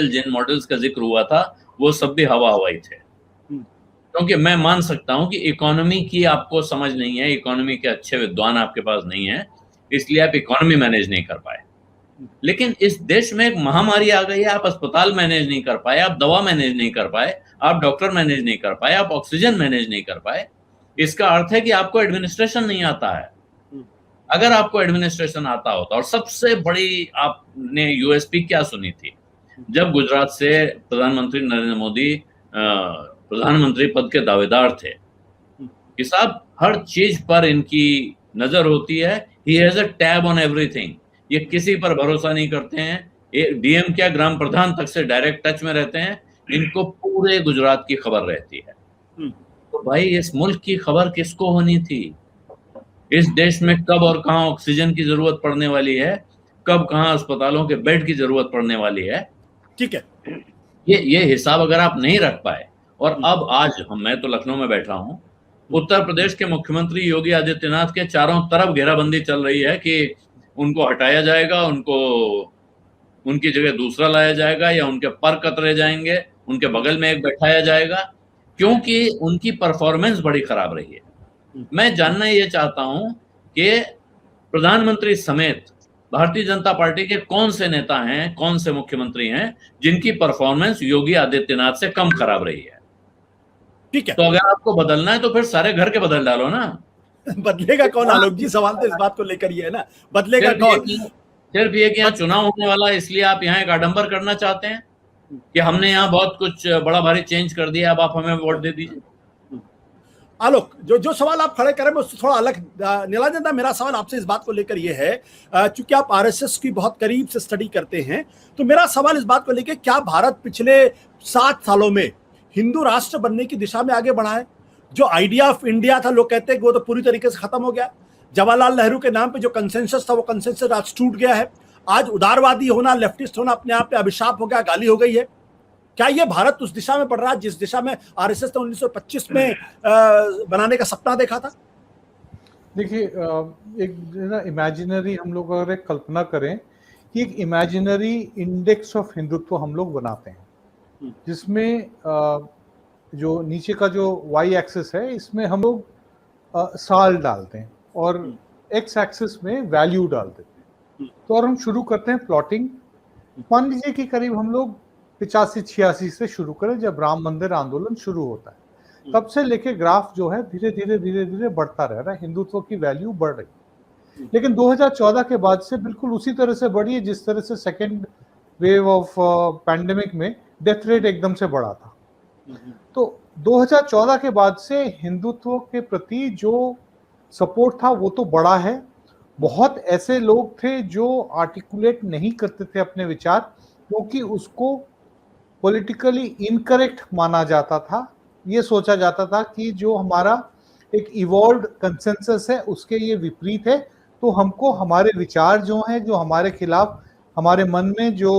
जिन मॉडल्स का जिक्र हुआ था वो सब भी हवा हवाई थे। क्योंकि मैं मान सकता हूं कि इकोनॉमी की आपको समझ नहीं है, इकोनॉमी के अच्छे विद्वान आपके पास नहीं है, इसलिए आप इकोनॉमी मैनेज नहीं कर पाए। लेकिन इस देश में एक महामारी आ गई है, आप अस्पताल मैनेज नहीं कर पाए, आप दवा मैनेज नहीं कर पाए, आप डॉक्टर मैनेज नहीं कर पाए, आप ऑक्सीजन मैनेज नहीं कर पाए। इसका अर्थ है कि आपको एडमिनिस्ट्रेशन नहीं आता है। अगर आपको एडमिनिस्ट्रेशन आता होता, और सबसे बड़ी आपने यूएसपी क्या सुनी थी जब गुजरात से प्रधानमंत्री नरेंद्र मोदी प्रधानमंत्री पद के दावेदार थे कि साहब हर चीज पर इनकी नजर होती है, he has a tab on everything, ये किसी पर भरोसा नहीं करते हैं, डीएम क्या ग्राम प्रधान तक से डायरेक्ट टच में रहते हैं, इनको पूरे गुजरात की खबर रहती है। तो भाई इस मुल्क की खबर किसको होनी थी? इस देश में कब और कहां ऑक्सीजन की जरूरत पड़ने वाली है, कब कहां अस्पतालों के बेड की जरूरत पड़ने वाली है, ठीक है, ये हिसाब अगर आप नहीं रख पाए, और अब आज मैं तो लखनऊ में बैठा हूं, उत्तर प्रदेश के मुख्यमंत्री योगी आदित्यनाथ के चारों तरफ घेराबंदी चल रही है कि उनको हटाया जाएगा, उनकी जगह दूसरा लाया जाएगा, या उनके पर कतरे जाएंगे, उनके बगल में एक बैठाया जाएगा, क्योंकि उनकी परफॉर्मेंस बड़ी खराब रही है। मैं जानना ये चाहता हूं कि प्रधानमंत्री समेत भारतीय जनता पार्टी के कौन से नेता हैं, कौन से मुख्यमंत्री हैं जिनकी परफॉर्मेंस योगी आदित्यनाथ से कम खराब रही है? ठीक है, तो अगर आपको बदलना है तो फिर सारे घर के बदल डालो ना। बदलेगा कौन आलोक जी? सवाल तो इस बात को लेकर ही है ना, बदलेगा कौन? सिर्फ ये कि यहाँ चुनाव होने वाला है इसलिए आप यहाँ एक आडंबर करना चाहते हैं कि हमने यहाँ बहुत कुछ बड़ा भारी चेंज कर दिया, अब आप हमें वोट दे दीजिए। आलोक, जो सवाल आप खड़े करें मैं उससे थोड़ा अलग, नीलांजन दा, मेरा सवाल आपसे इस बात को लेकर ये है, चूंकि आप आरएसएस की बहुत करीब से स्टडी करते हैं, तो मेरा सवाल इस बात को लेकर, क्या भारत पिछले 7 सालों में हिंदू राष्ट्र बनने की दिशा में आगे बढ़ा है? जो आइडिया ऑफ इंडिया था, लोग कहते हैं कि वो तो पूरी तरीके से खत्म हो गया। जवाहरलाल नेहरू के नाम पे जो कंसेंसस था, वो कंसेंसस आज टूट गया है। आज उदारवादी होना, लेफ्टिस्ट होना अपने आप में अभिशाप हो गया, गाली हो गई है। क्या ये भारत उस दिशा में बढ़ रहा है जिस दिशा में आरएसएस ने 1925 में बनाने का सपना देखा था? देखिए, एक ना इमेजिनरी हम लोग अगर एक कल्पना करें कि एक इमेजिनरी इंडेक्स ऑफ हिंदुत्व हम लोग बनाते हैं, जिसमें जो नीचे का जो वाई एक्सिस है, इसमें हम लोग साल डालते हैं और एक्स एक्सिस में वैल्यू डाल देते हैं। तो और हम शुरू करते हैं प्लॉटिंग। मान लीजिए कि करीब हम लोग 85-86 से शुरू करें, जब राम मंदिर आंदोलन शुरू होता है, तब से लेके ग्राफ जो है धीरे धीरे बढ़ता रह रहा है, हिंदुत्व की वैल्यू बढ़ रही है। लेकिन 2014 के बाद से बिल्कुल उसी तरह से बढ़ी है जिस तरह से सेकेंड वेव ऑफ पैंडेमिक में डेथ रेट एकदम से बढ़ा था। तो 2014 के बाद से हिंदुत्व के प्रति जो सपोर्ट था वो तो बढ़ा है। बहुत ऐसे लोग थे जो आर्टिकुलेट नहीं करते थे अपने विचार, क्योंकि उसको पॉलिटिकली इनकरेक्ट माना जाता था। ये सोचा जाता था कि जो हमारा एक इवॉल्व्ड कंसेंसस है उसके ये विपरीत है, तो हमको हमारे विचार जो हैं, जो हमारे खिलाफ हमारे मन में जो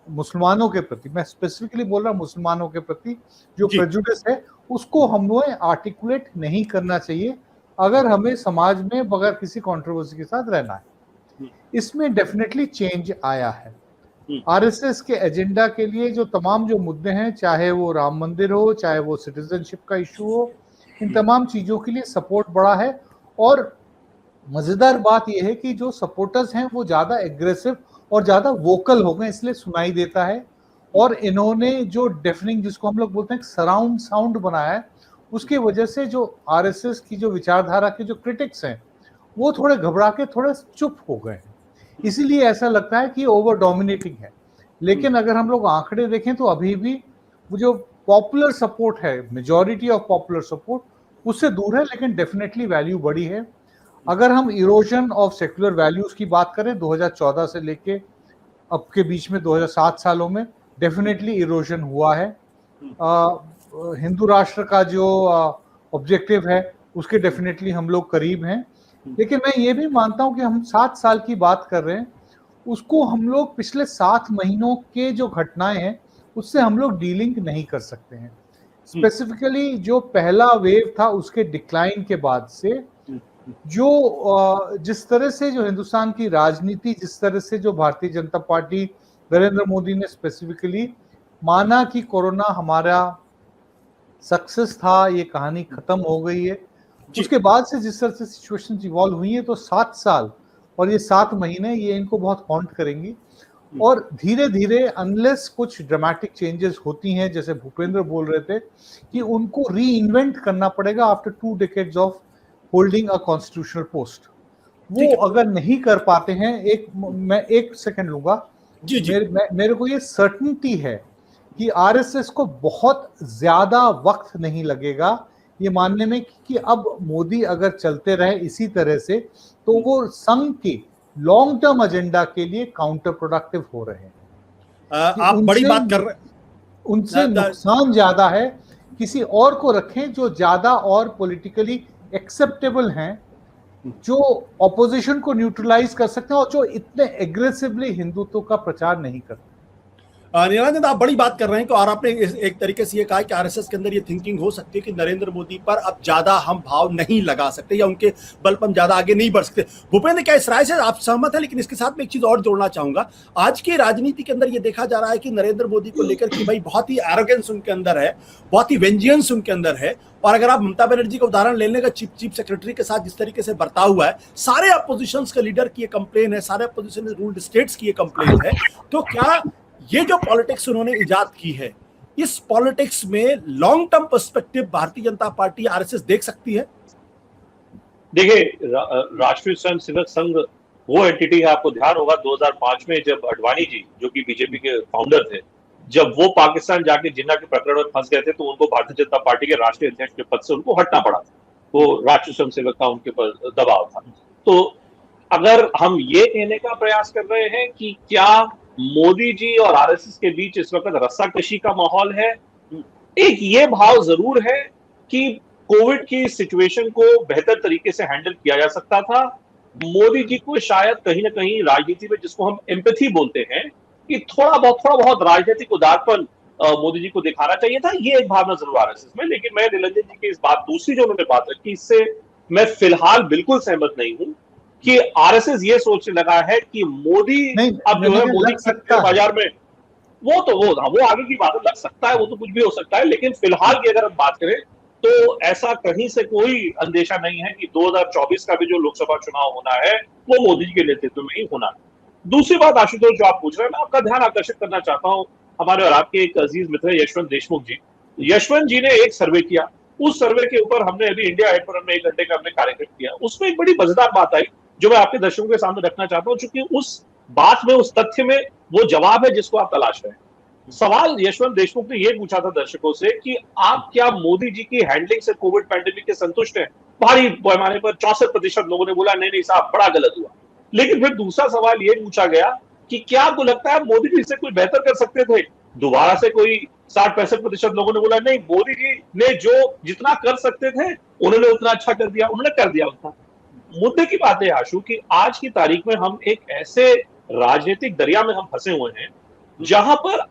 मुसलमानों के प्रति, मैं स्पेसिफिकली बोल रहा हूँ मुसलमानों के प्रति जो प्रेजुडिस है, उसको हमें आर्टिकुलेट नहीं करना चाहिए अगर हमें समाज में बगैर किसी कंट्रोवर्सी के साथ रहना है। इसमें डेफिनेटली चेंज आया है। आरएसएस के एजेंडा के लिए जो तमाम जो मुद्दे हैं, चाहे वो राम मंदिर हो, चाहे वो सिटीजनशिप का इशू हो, इन तमाम चीजों के लिए सपोर्ट बढ़ा है। और मजेदार बात यह है कि जो सपोर्टर्स हैं वो ज्यादा एग्रेसिव और ज्यादा वोकल हो गए, इसलिए सुनाई देता है। और इन्होंने जो डेफनिंग, जिसको हम लोग बोलते हैं सराउंड साउंड बनाया है, उसकी वजह से जो आरएसएस की जो विचारधारा के जो क्रिटिक्स हैं वो थोड़े घबरा के थोड़े चुप हो गए हैं। इसीलिए ऐसा लगता है कि ओवर डोमिनेटिंग है। लेकिन अगर हम लोग आंकड़े देखें तो अभी भी वो जो पॉपुलर सपोर्ट है, मेजॉरिटी ऑफ पॉपुलर सपोर्ट, उससे दूर है, लेकिन डेफिनेटली वैल्यू बढ़ी है। अगर हम इरोजन ऑफ सेक्युलर वैल्यूज की बात करें 2014 से लेके अब के बीच में 2007 सालों में डेफिनेटली इरोजन हुआ है। हिंदू राष्ट्र का जो ऑब्जेक्टिव है उसके डेफिनेटली हम लोग करीब हैं। लेकिन मैं ये भी मानता हूं कि हम 7 साल की बात कर रहे हैं, उसको हम लोग पिछले 7 महीनों के जो घटनाएं हैं उससे हम लोग डीलिंग नहीं कर सकते हैं। स्पेसिफिकली जो पहला वेव था उसके डिक्लाइन के बाद से जो जिस तरह से जो हिंदुस्तान की राजनीति, जिस तरह से जो भारतीय जनता पार्टी, नरेंद्र मोदी ने स्पेसिफिकली माना कि कोरोना हमारा सक्सेस था, ये कहानी खत्म हो गई है, उसके बाद से जिस तरह से सिचुएशन इवॉल्व हुई है, तो 7 साल और ये 7 महीने ये इनको बहुत हॉन्ट करेंगी। और धीरे धीरे अनलेस कुछ ड्रामेटिक चेंजेस होती हैं, जैसे भूपेंद्र बोल रहे थे कि उनको री इन्वेंट करना पड़ेगा after 2 decades of holding a constitutional post, वो अगर नहीं कर पाते हैं, मैं 1 सेकंड लूंगा जी। मेरे को ये सर्टेनिटी है कि आरएसएस को बहुत ज्यादा वक्त नहीं लगेगा ये मानने में कि अब मोदी अगर चलते रहे इसी तरह से तो वो संघ के लॉन्ग टर्म एजेंडा के लिए काउंटर प्रोडक्टिव हो रहे हैं। आप बड़ी बात कर रहे हैं, उनसे नुकसान ज्यादा है। किसी और को रखें जो ज्यादा और पॉलिटिकली एक्सेप्टेबल हैं, जो ऑपोजिशन को न्यूट्रलाइज कर सकते हैं और जो इतने एग्रेसिवली हिंदुत्व का प्रचार नहीं करते। निरंजन, आप बड़ी बात कर रहे हैं कि, और आपने एक तरीके से ये कहा कि आरएसएस के अंदर ये थिंकिंग हो सकती है कि नरेंद्र मोदी पर अब ज्यादा हम भाव नहीं लगा सकते या उनके बल पर हम ज्यादा आगे नहीं बढ़ सकते। भूपेंद्र, क्या इस राय से आप सहमत हैं? लेकिन इसके साथ में एक चीज और जोड़ना चाहूंगा। आज की राजनीति के अंदर ये देखा जा रहा है कि नरेंद्र मोदी को लेकर कि भाई बहुत ही एरोगेंस उनके अंदर है, बहुत ही वेंजियंस उनके अंदर है। और अगर आप ममता बनर्जी का उदाहरण लेने का, चीफ सेक्रेटरी के साथ जिस तरीके से बर्ताव हुआ है, सारे अपोजिशन के लीडर की ये कंप्लेन है, सारे अपोजिशन रूल्ड स्टेट्स की ये कंप्लेन है। तो क्या ये जो पॉलिटिक्स उन्होंने इजाद की है, इस पॉलिटिक्स में long term perspective Bharatiya Janata party, RSS देख सकती है? देखिए, राष्ट्रीय स्वयंसेवक संघ वो एंटिटी है, आपको ध्यान होगा 2005 में जब अडवाणी जी, जो कि बीजेपी के फाउंडर थे, जब वो पाकिस्तान जाके जिन्ना के प्रकरण में फंस गए थे, तो उनको भारतीय जनता पार्टी के राष्ट्रीय अध्यक्ष के पद से उनको हटना पड़ा था। वो राष्ट्रीय स्वयंसेवक का उनके पर दबाव था। तो अगर हम ये कहने का प्रयास कर रहे हैं कि क्या मोदी जी और आरएसएस के बीच इस वक्त रस्साकशी का माहौल है, एक ये भाव जरूर है कि कोविड की सिचुएशन को बेहतर तरीके से हैंडल किया जा सकता था। मोदी जी को शायद कहीं ना कहीं राजनीति में, जिसको हम एम्पैथी बोलते हैं, कि थोड़ा बहुत राजनीतिक उदारपन मोदी जी को दिखाना चाहिए था। ये एक भावना जरूर आ रहा है इसमें। लेकिन मैं निरंजन जी की इस बात, दूसरी जो उन्होंने बात रखी, इससे मैं फिलहाल बिल्कुल सहमत नहीं हूं कि आरएसएस ये सोचने लगा है कि मोदी अब जो है मोदी के बाजार में, वो आगे की बात लग सकता है, वो तो कुछ भी हो सकता है। लेकिन फिलहाल की अगर हम बात करें तो ऐसा कहीं से कोई अंदेशा नहीं है कि 2024 का भी जो लोकसभा चुनाव होना है वो मोदी जी के नेतृत्व में ही होना है। दूसरी बात आशुतोष जो आप पूछ रहे हैं, मैं आपका ध्यान आकर्षित करना चाहता हूं, हमारे और आपके एक अजीज मित्र यशवंत देशमुख जी। यशवंत जी ने एक सर्वे किया, उस सर्वे के ऊपर हमने अभी इंडिया हेड पर हमने 1 घंटे का हमने कार्यक्रम किया। उसमें एक बड़ी मजेदार बात आई जो मैं आपके दर्शकों के सामने रखना चाहता हूं, चूंकि उस बात में, उस तथ्य में वो जवाब है जिसको आप तलाश रहे हैं। सवाल यशवंत देशमुख ने यह पूछा था दर्शकों से कि आप क्या मोदी जी की हैंडलिंग से कोविड पैंडेमिक के संतुष्ट हैं? भारी पैमाने पर 64% लोगों ने बोला नहीं साहब, बड़ा गलत हुआ। लेकिन फिर दूसरा सवाल यह पूछा गया कि क्या आपको लगता है मोदी जी इससे कोई बेहतर कर सकते थे? दोबारा से कोई 60-65% लोगों ने बोला नहीं, मोदी जी ने जो जितना कर सकते थे उन्होंने उतना अच्छा कर दिया, उन्होंने कर दिया उतना। मुद्दे की बात है आशु कि आज की तारीख में हम एक ऐसे राजनीतिक दरिया में हम फंसे हुए हैं जहां पर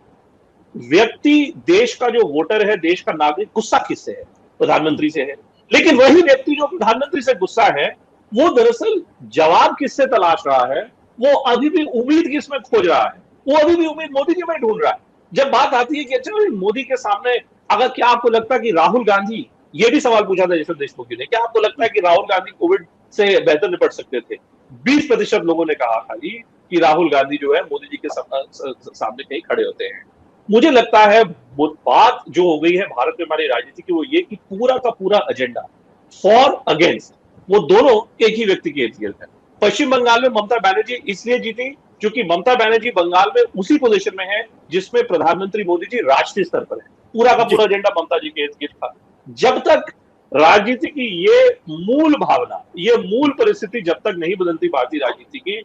व्यक्ति, देश का जो वोटर है, देश का नागरिक, गुस्सा किससे है? प्रधानमंत्री से है। लेकिन वही व्यक्ति जो प्रधानमंत्री से गुस्सा है, वो दरअसल जवाब किससे तलाश रहा है? वो अभी भी उम्मीद किसमें खोज रहा है? वो अभी भी उम्मीद मोदी जी में ढूंढ रहा है। जब बात आती है कि अच्छा मोदी के सामने, अगर क्या आपको लगता है कि राहुल गांधी, ये भी सवाल पूछा था यशवंत देशमुख जी ने, क्या आपको लगता है कि राहुल गांधी कोविड से बेहतर निपट सकते थे? 20% लोगों ने कहा खाली कि राहुल गांधी जो है मोदी जी के सामने कहीं खड़े होते हैं। मुझे लगता है वो बात जो हो गई है भारत में हमारी राजनीति की, वो ये कि पूरा का पूरा एजेंडा फॉर अगेंस्ट, वो दोनों एक ही व्यक्ति के इर्द गिर्द है। पश्चिम बंगाल में ममता बनर्जी इसलिए जीती क्योंकि ममता बनर्जी बंगाल में उसी पोजीशन में है जिसमें प्रधानमंत्री मोदी जी राष्ट्रीय स्तर पर है। पूरा का पूरा एजेंडा ममता जी के इर्द गिर्द था। जब तक राजनीति की ये मूल भावना, ये मूल परिस्थिति जब तक नहीं बदलती भारतीय राजनीति की,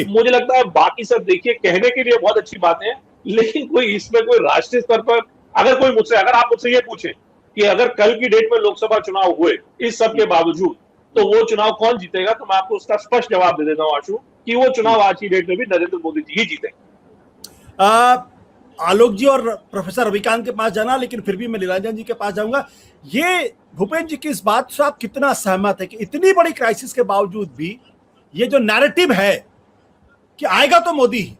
मुझे लगता है बाकी सब देखिए कहने के लिए बहुत अच्छी बातें हैं, लेकिन कोई इसमें कोई राष्ट्रीय स्तर पर, अगर आप मुझसे ये पूछें कि अगर कल की डेट में लोकसभा चुनाव हुए इस सब के बावजूद, तो वो चुनाव कौन जीतेगा, तो मैं आपको उसका स्पष्ट जवाब दे देता हूं आशु, कि वो चुनाव आज की डेट में भी नरेंद्र मोदी जी ही जीतेंगे। आलोक जी और प्रोफेसर रविकांत के पास जाना, लेकिन फिर भी मैं निरंजन जी के पास जाऊंगा। ये भूपेंद्र जी की इस बात से आप कितना सहमत है कि इतनी बड़ी क्राइसिस के बावजूद भी ये जो नैरेटिव है कि आएगा तो मोदी ही,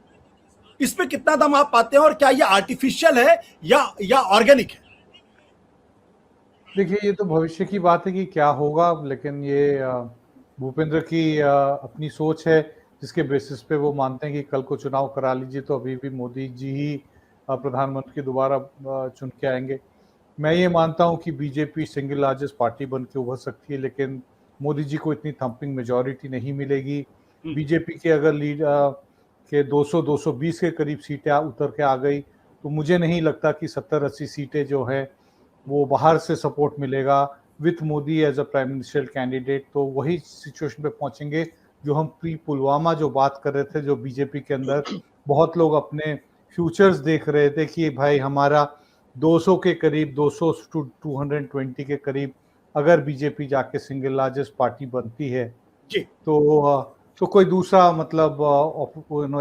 इस पे कितना दम आप पाते हैं, और क्या ये आर्टिफिशियल है या ऑर्गेनिक है? देखिए, ये तो भविष्य की बात है कि क्या होगा, लेकिन ये भूपेंद्र की अपनी सोच है जिसके बेसिस पे वो मानते हैं कि कल को चुनाव करा लीजिए तो अभी भी मोदी जी ही प्रधानमंत्री दोबारा चुन के आएंगे। मैं ये मानता हूँ कि बीजेपी सिंगल लार्जेस्ट पार्टी बन के उभर सकती है, लेकिन मोदी जी को इतनी थम्पिंग मेजॉरिटी नहीं मिलेगी। बीजेपी के अगर लीड के 200-220 के करीब सीटें उतर के आ गई तो मुझे नहीं लगता कि 70-80 सीटें जो है वो बाहर से सपोर्ट मिलेगा with Modi as a prime minister candidate. तो वही सिचुएशन पे पहुंचेंगे जो हम प्री पुलवामा जो बात कर रहे थे, जो बीजेपी के अंदर बहुत लोग अपने फ्यूचर्स देख रहे थे कि भाई हमारा 200 के करीब, 200 to 220 के करीब अगर बीजेपी जाके सिंगल लार्जेस्ट पार्टी बनती है जी, तो कोई दूसरा मतलब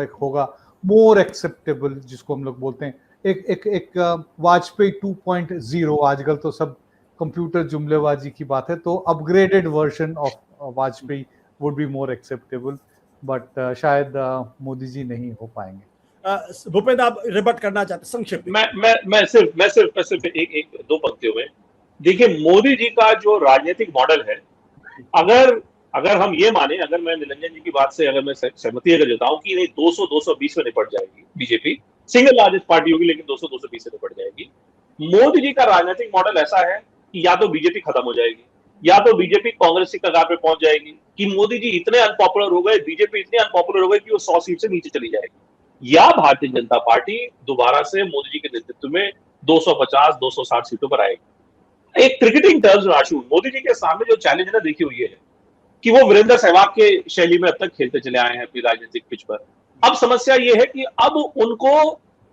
एक होगा मोर एक्सेप्टेबल, जिसको हम लोग बोलते हैं एक वाजपेयी 2.0। आजकल तो सब कंप्यूटर जुमलेबाजी की बात है, तो upgraded version of Vajpayee would be more acceptable, but शायद मोदी जी नहीं हो पाएंगे। भूपेंद्र, आप रिबट करना चाहते हैं संक्षेप में? मैं सिर्फ एक दो पंक्तियों में देखिए, मोदी जी का जो राजनीतिक मॉडल है, अगर हम ये माने, अगर मैं निरंजन जी की बात से अगर मैं सहमति अगर जताऊं कि नहीं 200-220 में निपट जाएगी बीजेपी, सिंगल लार्जेस्ट पार्टी होगी लेकिन 200-220 से निपट जाएगी। मोदी जी का राजनीतिक मॉडल ऐसा है कि या तो बीजेपी खत्म हो जाएगी, या तो बीजेपी कांग्रेस की कगार पे पहुंच जाएगी, कि मोदी जी इतने अनपॉपुलर हो गए, बीजेपी इतनी अनपॉपुलर हो गई कि वो 100 सीट से नीचे चली जाएगी, या भारतीय जनता पार्टी दोबारा से मोदी जी के नेतृत्व में 250-260 सीटों पर आएगी। एक क्रिकेटिंग टर्म्स आशु, मोदी जी के सामने जो चैलेंज है देखी हुई है कि वो वीरेंद्र सहवाग के शैली में अब तक खेलते चले आए हैं अपनी राजनीतिक पिच पर। अब समस्या ये है कि अब उनको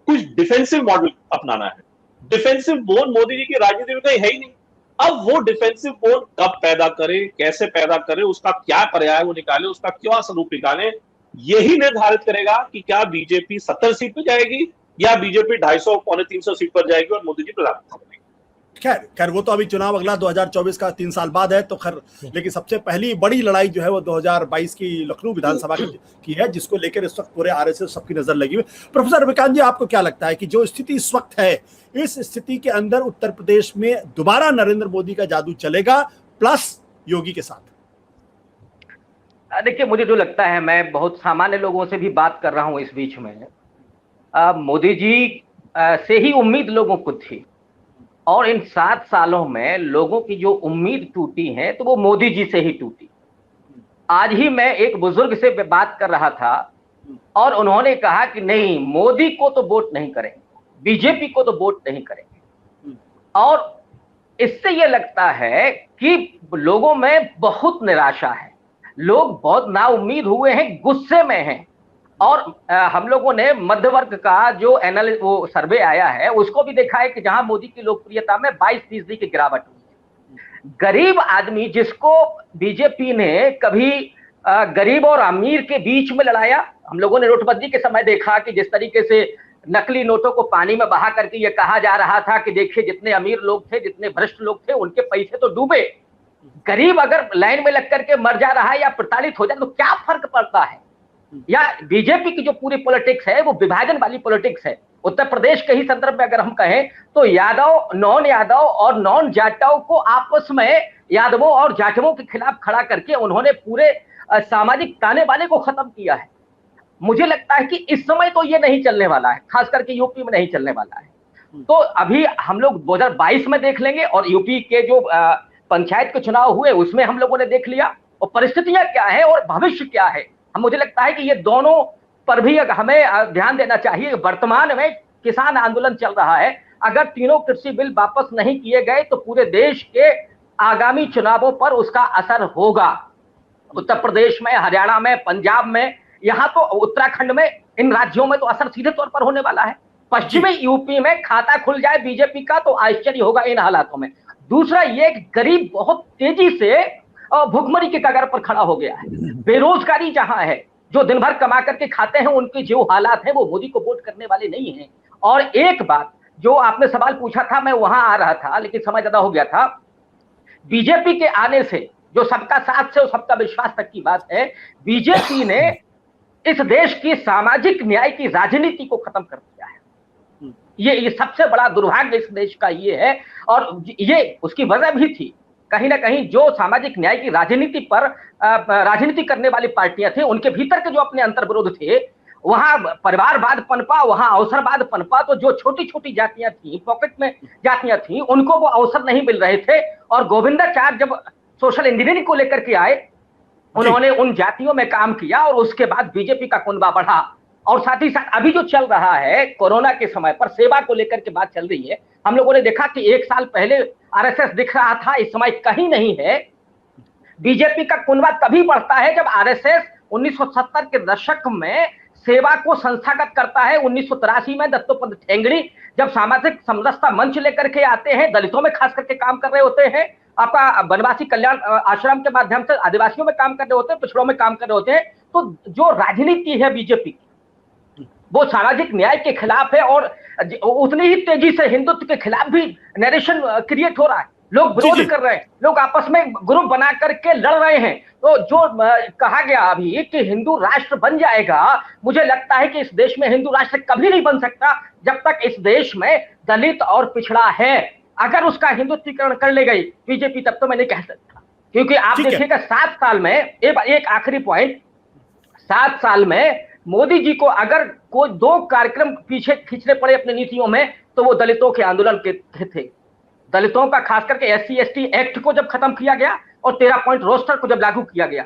कुछ डिफेंसिव मॉडल अपनाना है। डिफेंसिव बोन मोदी जी की राजनीति में कहीं है ही नहीं। अब वो डिफेंसिव मोड कब पैदा करे, कैसे पैदा करे, उसका क्या पर्याय वो निकाले, उसका क्या स्वरूप निकाले, यही निर्धारित करेगा कि क्या बीजेपी 70 सीट पे जाएगी या बीजेपी 250 पौने 300 सीट पर जाएगी और मोदी जी प्रधानमंत्री बनेंगे। खैर वो तो अभी चुनाव अगला 2024 का 3 साल बाद है, तो खैर लेकिन सबसे पहली बड़ी लड़ाई जो है वो 2022 की लखनऊ विधानसभा की है, जिसको लेकर इस वक्त पूरे आरएसएस सबकी नजर लगी हुई। प्रोफेसर विकांत जी, आपको क्या लगता है कि जो स्थिति इस वक्त है, इस स्थिति के अंदर उत्तर प्रदेश में दोबारा नरेंद्र मोदी का जादू चलेगा प्लस योगी के साथ? देखिए, मुझे जो लगता है, मैं बहुत सामान्य लोगों से भी बात कर रहा हूं इस बीच में, मोदी जी से ही उम्मीद लोगों को थी, और इन 7 सालों में लोगों की जो उम्मीद टूटी है तो वो मोदी जी से ही टूटी। आज ही मैं एक बुजुर्ग से बात कर रहा था और उन्होंने कहा कि नहीं, मोदी को तो वोट नहीं करेंगे, बीजेपी को तो वोट नहीं करेंगे। और इससे ये लगता है कि लोगों में बहुत निराशा है, लोग बहुत नाउम्मीद हुए हैं, गुस्से में हैं। और हम लोगों ने मध्य वर्ग का जो वो सर्वे आया है उसको भी देखा है कि जहां मोदी की लोकप्रियता में 22% की गिरावट हुई है। गरीब आदमी, जिसको बीजेपी ने कभी गरीब और अमीर के बीच में लड़ाया, हम लोगों ने नोटबंदी के समय देखा कि जिस तरीके से नकली नोटों को पानी में बहा करके ये कहा जा रहा था कि देखिए जितने अमीर लोग थे, जितने भ्रष्ट लोग थे, उनके पैसे तो डूबे, गरीब अगर लाइन में लग करके मर जा रहा है या प्रताड़ित हो जाए तो क्या फर्क पड़ता है। या बीजेपी की जो पूरी पॉलिटिक्स है वो विभाजन वाली पॉलिटिक्स है। उत्तर प्रदेश के ही संदर्भ में अगर हम कहें तो यादव, नॉन यादव और नॉन जाटव को आपस में, यादवों और जाटवों के खिलाफ खड़ा करके उन्होंने पूरे सामाजिक ताने बाने को खत्म किया है। मुझे लगता है कि इस समय तो ये नहीं चलने वाला है, खास करके यूपी में नहीं चलने वाला है। तो अभी हम लोग 2022 में देख लेंगे, और यूपी के जो पंचायत के चुनाव हुए उसमें हम लोगों ने देख लिया और परिस्थितियां क्या है और भविष्य क्या है। मुझे लगता है कि ये दोनों पर भी हमें ध्यान देना चाहिए। वर्तमान में किसान आंदोलन चल रहा है, अगर तीनों कृषि बिल वापस नहीं किए गए तो पूरे देश के आगामी चुनावों पर उसका असर होगा। उत्तर प्रदेश में, हरियाणा में, पंजाब में, यहाँ तो उत्तराखंड में, इन राज्यों में तो असर सीधे तौर पर होने वाला है। पश्चिमी यूपी में खाता खुल जाए बीजेपी का तो आश्चर्य होगा इन हालातों में। दूसरा, ये गरीब बहुत तेजी से भुखमरी के कगार पर खड़ा हो गया है। बेरोजगारी जहां है, जो दिन भर कमा करके खाते हैं, उनके जो हालात हैं वो मोदी को वोट करने वाले नहीं हैं। और एक बात जो आपने सवाल पूछा था, मैं वहां आ रहा था लेकिन समय ज्यादा हो गया था। बीजेपी के आने से जो सबका साथ से और सबका विश्वास तक की बात है, बीजेपी ने इस देश की सामाजिक न्याय की राजनीति को खत्म कर दिया है। ये सबसे बड़ा दुर्भाग्य इस देश का ये है, और ये उसकी वजह भी थी। कहीं ना कहीं जो सामाजिक न्याय की राजनीति पर राजनीति करने वाली पार्टियां थी, उनके भीतर के जो अपने अंतर्विरोध थे, वहां परिवारवाद पनपा, वहां अवसरवाद पनपा। तो जो छोटी छोटी जातियां थी, पॉकेट में जातियां थी, उनको वो अवसर नहीं मिल रहे थे। और गोविंदाचार्य जब सोशल इंजीनियरिंग को लेकर के आए, उन्होंने उन जातियों में काम किया और उसके बाद बीजेपी का कुनबा बढ़ा। और साथ ही साथ अभी जो चल रहा है, कोरोना के समय पर सेवा को लेकर के बात चल रही है। हम लोगों ने देखा कि 1 साल पहले आरएसएस दिख रहा था, इस समय कहीं नहीं है। बीजेपी का कुनबा तभी बढ़ता है जब आरएसएस 1970 के दशक में सेवा को संस्थागत करता है। 1983 में दत्तोपंत ठेंगड़ी जब सामाजिक समरसता मंच लेकर के आते हैं, दलितों में खास करके काम कर रहे होते हैं, आपका वनवासी कल्याण आश्रम के माध्यम से आदिवासियों में काम कर रहे होते हैं, पिछड़ों में काम कर रहे होते हैं। तो जो राजनीति है बीजेपी की, वो सामाजिक न्याय के खिलाफ है, और उतनी ही तेजी से हिंदुत्व के खिलाफ भी नरेशन क्रिएट हो रहा है। लोग विरोध कर रहे हैं, लोग आपस में ग्रुप बना करके लड़ रहे हैं। तो जो कहा गया अभी कि हिंदू राष्ट्र बन जाएगा, मुझे लगता है कि इस देश में हिंदू राष्ट्र कभी नहीं बन सकता जब तक इस देश में दलित और पिछड़ा है। अगर उसका हिंदुत्वीकरण कर ले गई बीजेपी, तब तो मैं नहीं कह सकता। क्योंकि आप देखिएगा 7 साल में, एक आखिरी पॉइंट, 7 साल में मोदी जी को अगर कोई 2 कार्यक्रम पीछे खींचने पड़े अपनी नीतियों में, तो वो दलितों के आंदोलन के थे। दलितों का खास करके SC/ST एक्ट को जब खत्म किया गया और 13 पॉइंट रोस्टर को जब लागू किया गया,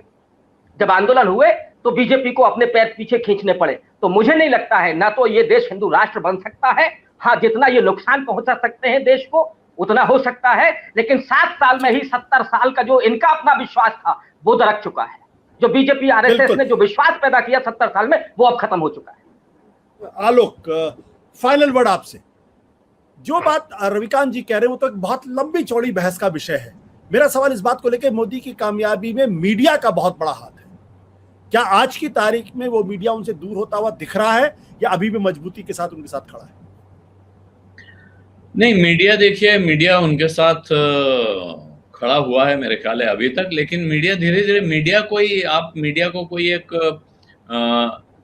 जब आंदोलन हुए तो बीजेपी को अपने पैर पीछे खींचने पड़े। तो मुझे नहीं लगता है, ना तो ये देश हिंदू राष्ट्र बन सकता है। हाँ, जितना ये नुकसान पहुंचा सकते हैं देश को उतना हो सकता है, लेकिन 7 साल में ही 70 साल का जो इनका अपना विश्वास था वो दरक चुका है। जो बीजेपी आरएसएस ने जो विश्वास पैदा किया 70 साल में, वो अब खत्म हो चुका है। आलोक, फाइनल वर्ड आपसे। जो बात रविकांत जी कह रहे हैं वो तो एक बहुत लंबी चौड़ी बहस का विषय है। मेरा सवाल इस बात को लेकर, मोदी की कामयाबी में मीडिया का बहुत बड़ा हाथ है। क्या आज की तारीख में वो मीडिया उनसे दूर होता हुआ दिख रहा है या अभी भी मजबूती के साथ उनके साथ खड़ा है? नहीं, मीडिया देखिए, मीडिया उनके साथ खड़ा हुआ है मेरे ख्याल है अभी तक, लेकिन मीडिया धीरे धीरे, आप मीडिया को कोई एक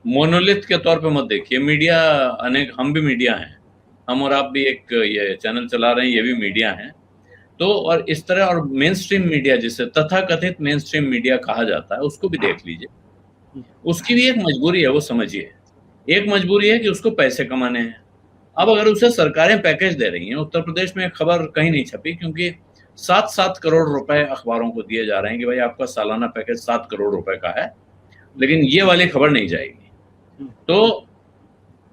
मोनोलिथ के तौर पे मत देखिए। मीडिया अनेक, हम भी मीडिया हैं, हम और आप भी एक ये चैनल चला रहे हैं, ये भी मीडिया हैं। तो और इस तरह, और मेन स्ट्रीम मीडिया जिसे तथाकथित मेन स्ट्रीम मीडिया कहा जाता है, उसको भी देख लीजिए। उसकी भी एक मजबूरी है, वो समझिए। एक मजबूरी है कि उसको पैसे कमाने हैं। अब अगर उसे सरकारें पैकेज दे रही हैं, उत्तर प्रदेश में एक खबर कहीं नहीं छपी, क्योंकि 7-7 करोड़ रुपए अखबारों को दिए जा रहे हैं कि भाई आपका सालाना पैकेज 7 करोड़ रुपए का है, लेकिन ये वाली खबर नहीं जाएगी। तो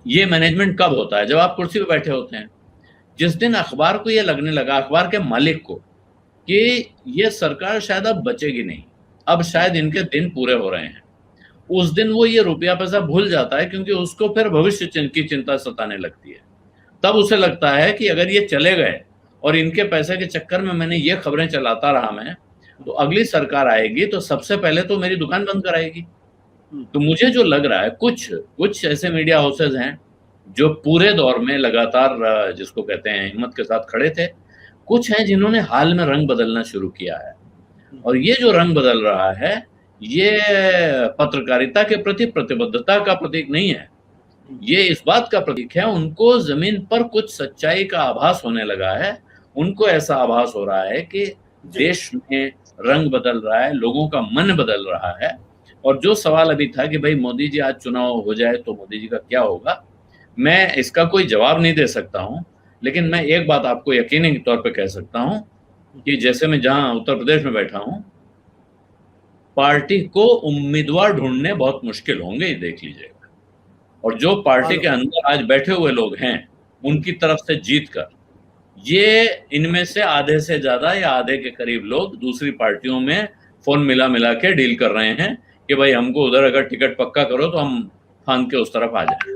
ये मैनेजमेंट कब होता है? जब आप कुर्सी पे बैठे होते हैं। जिस दिन अखबार को ये लगने लगा, अखबार के मालिक को, कि ये सरकार शायद अब बचेगी नहीं, अब शायद इनके दिन पूरे हो रहे हैं, उस दिन वो ये रुपया पैसा भूल जाता है, क्योंकि उसको फिर भविष्य की चिंता सताने लगती है। तब उसे लगता है कि अगर ये चले गए और इनके पैसे के चक्कर में मैंने ये खबरें चलाता रहा मैं, तो अगली सरकार आएगी तो सबसे पहले तो मेरी दुकान बंद कराएगी। तो मुझे जो लग रहा है, कुछ ऐसे मीडिया हाउसेज हैं जो पूरे दौर में लगातार, जिसको कहते हैं, हिम्मत के साथ खड़े थे। कुछ हैं जिन्होंने हाल में रंग बदलना शुरू किया है, और ये जो रंग बदल रहा है, ये पत्रकारिता के प्रति प्रतिबद्धता का प्रतीक नहीं है, ये इस बात का प्रतीक है, उनको जमीन पर कुछ सच्चाई का आभास होने लगा है। उनको ऐसा आभास हो रहा है कि देश में रंग बदल रहा है, लोगों का मन बदल रहा है। और जो सवाल अभी था कि भाई मोदी जी आज चुनाव हो जाए तो मोदी जी का क्या होगा, मैं इसका कोई जवाब नहीं दे सकता हूं, लेकिन मैं एक बात आपको यकीनी तौर पे कह सकता हूं कि जैसे मैं जहां उत्तर प्रदेश में बैठा हूं, पार्टी को उम्मीदवार ढूंढने बहुत मुश्किल होंगे, ये देख लीजिएगा। और जो पार्टी के अंदर आज बैठे हुए लोग हैं, उनकी तरफ से जीत कर, ये इनमें से आधे से ज्यादा या आधे के करीब लोग दूसरी पार्टियों में फोन मिला के डील कर रहे हैं कि भाई हमको उधर अगर टिकट पक्का करो तो हम फांद के उस तरफ आ जाए।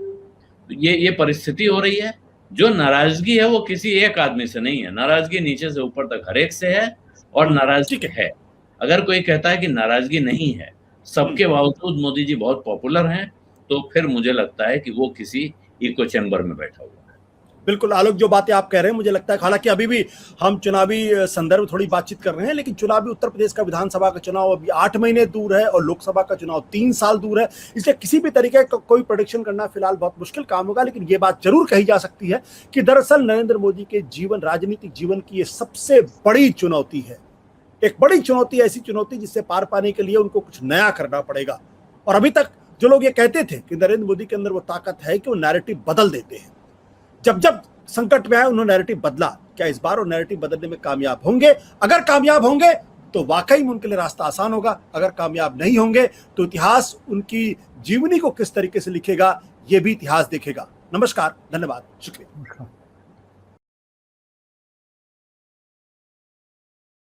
तो ये परिस्थिति हो रही है। जो नाराजगी है वो किसी एक आदमी से नहीं है, नाराजगी नीचे से ऊपर तक हर एक से है, और नाराजगी है। अगर कोई कहता है कि नाराजगी नहीं है, सबके बावजूद मोदी जी बहुत पॉपुलर हैं, तो फिर मुझे लगता है कि वो किसी इको चैम्बर में बैठा हुआ है। बिल्कुल आलोक, जो बातें आप कह रहे हैं, मुझे लगता है, हालांकि अभी भी हम चुनावी संदर्भ थोड़ी बातचीत कर रहे हैं, लेकिन चुनावी उत्तर प्रदेश का विधानसभा का चुनाव अभी 8 महीने दूर है और लोकसभा का चुनाव 3 साल दूर है। इसलिए किसी भी तरीके का कोई प्रेडिक्शन करना फिलहाल बहुत मुश्किल काम होगा। लेकिन ये बात जरूर कही जा सकती है कि दरअसल नरेंद्र मोदी के जीवन, राजनीतिक जीवन की ये सबसे बड़ी चुनौती है। एक बड़ी चुनौती, ऐसी चुनौती जिससे पार पाने के लिए उनको कुछ नया करना पड़ेगा। और अभी तक जो लोग ये कहते थे कि नरेंद्र मोदी के अंदर वो ताकत है कि वो नैरेटिव बदल देते हैं, जब संकट में आए उन्होंने नैरेटिव बदला। क्या इस बार वो नैरेटिव बदलने में कामयाब होंगे? अगर कामयाब होंगे तो वाकई में उनके लिए रास्ता आसान होगा। अगर कामयाब नहीं होंगे तो इतिहास उनकी जीवनी को किस तरीके से लिखेगा, ये भी इतिहास देखेगा। नमस्कार, धन्यवाद, शुक्रिया।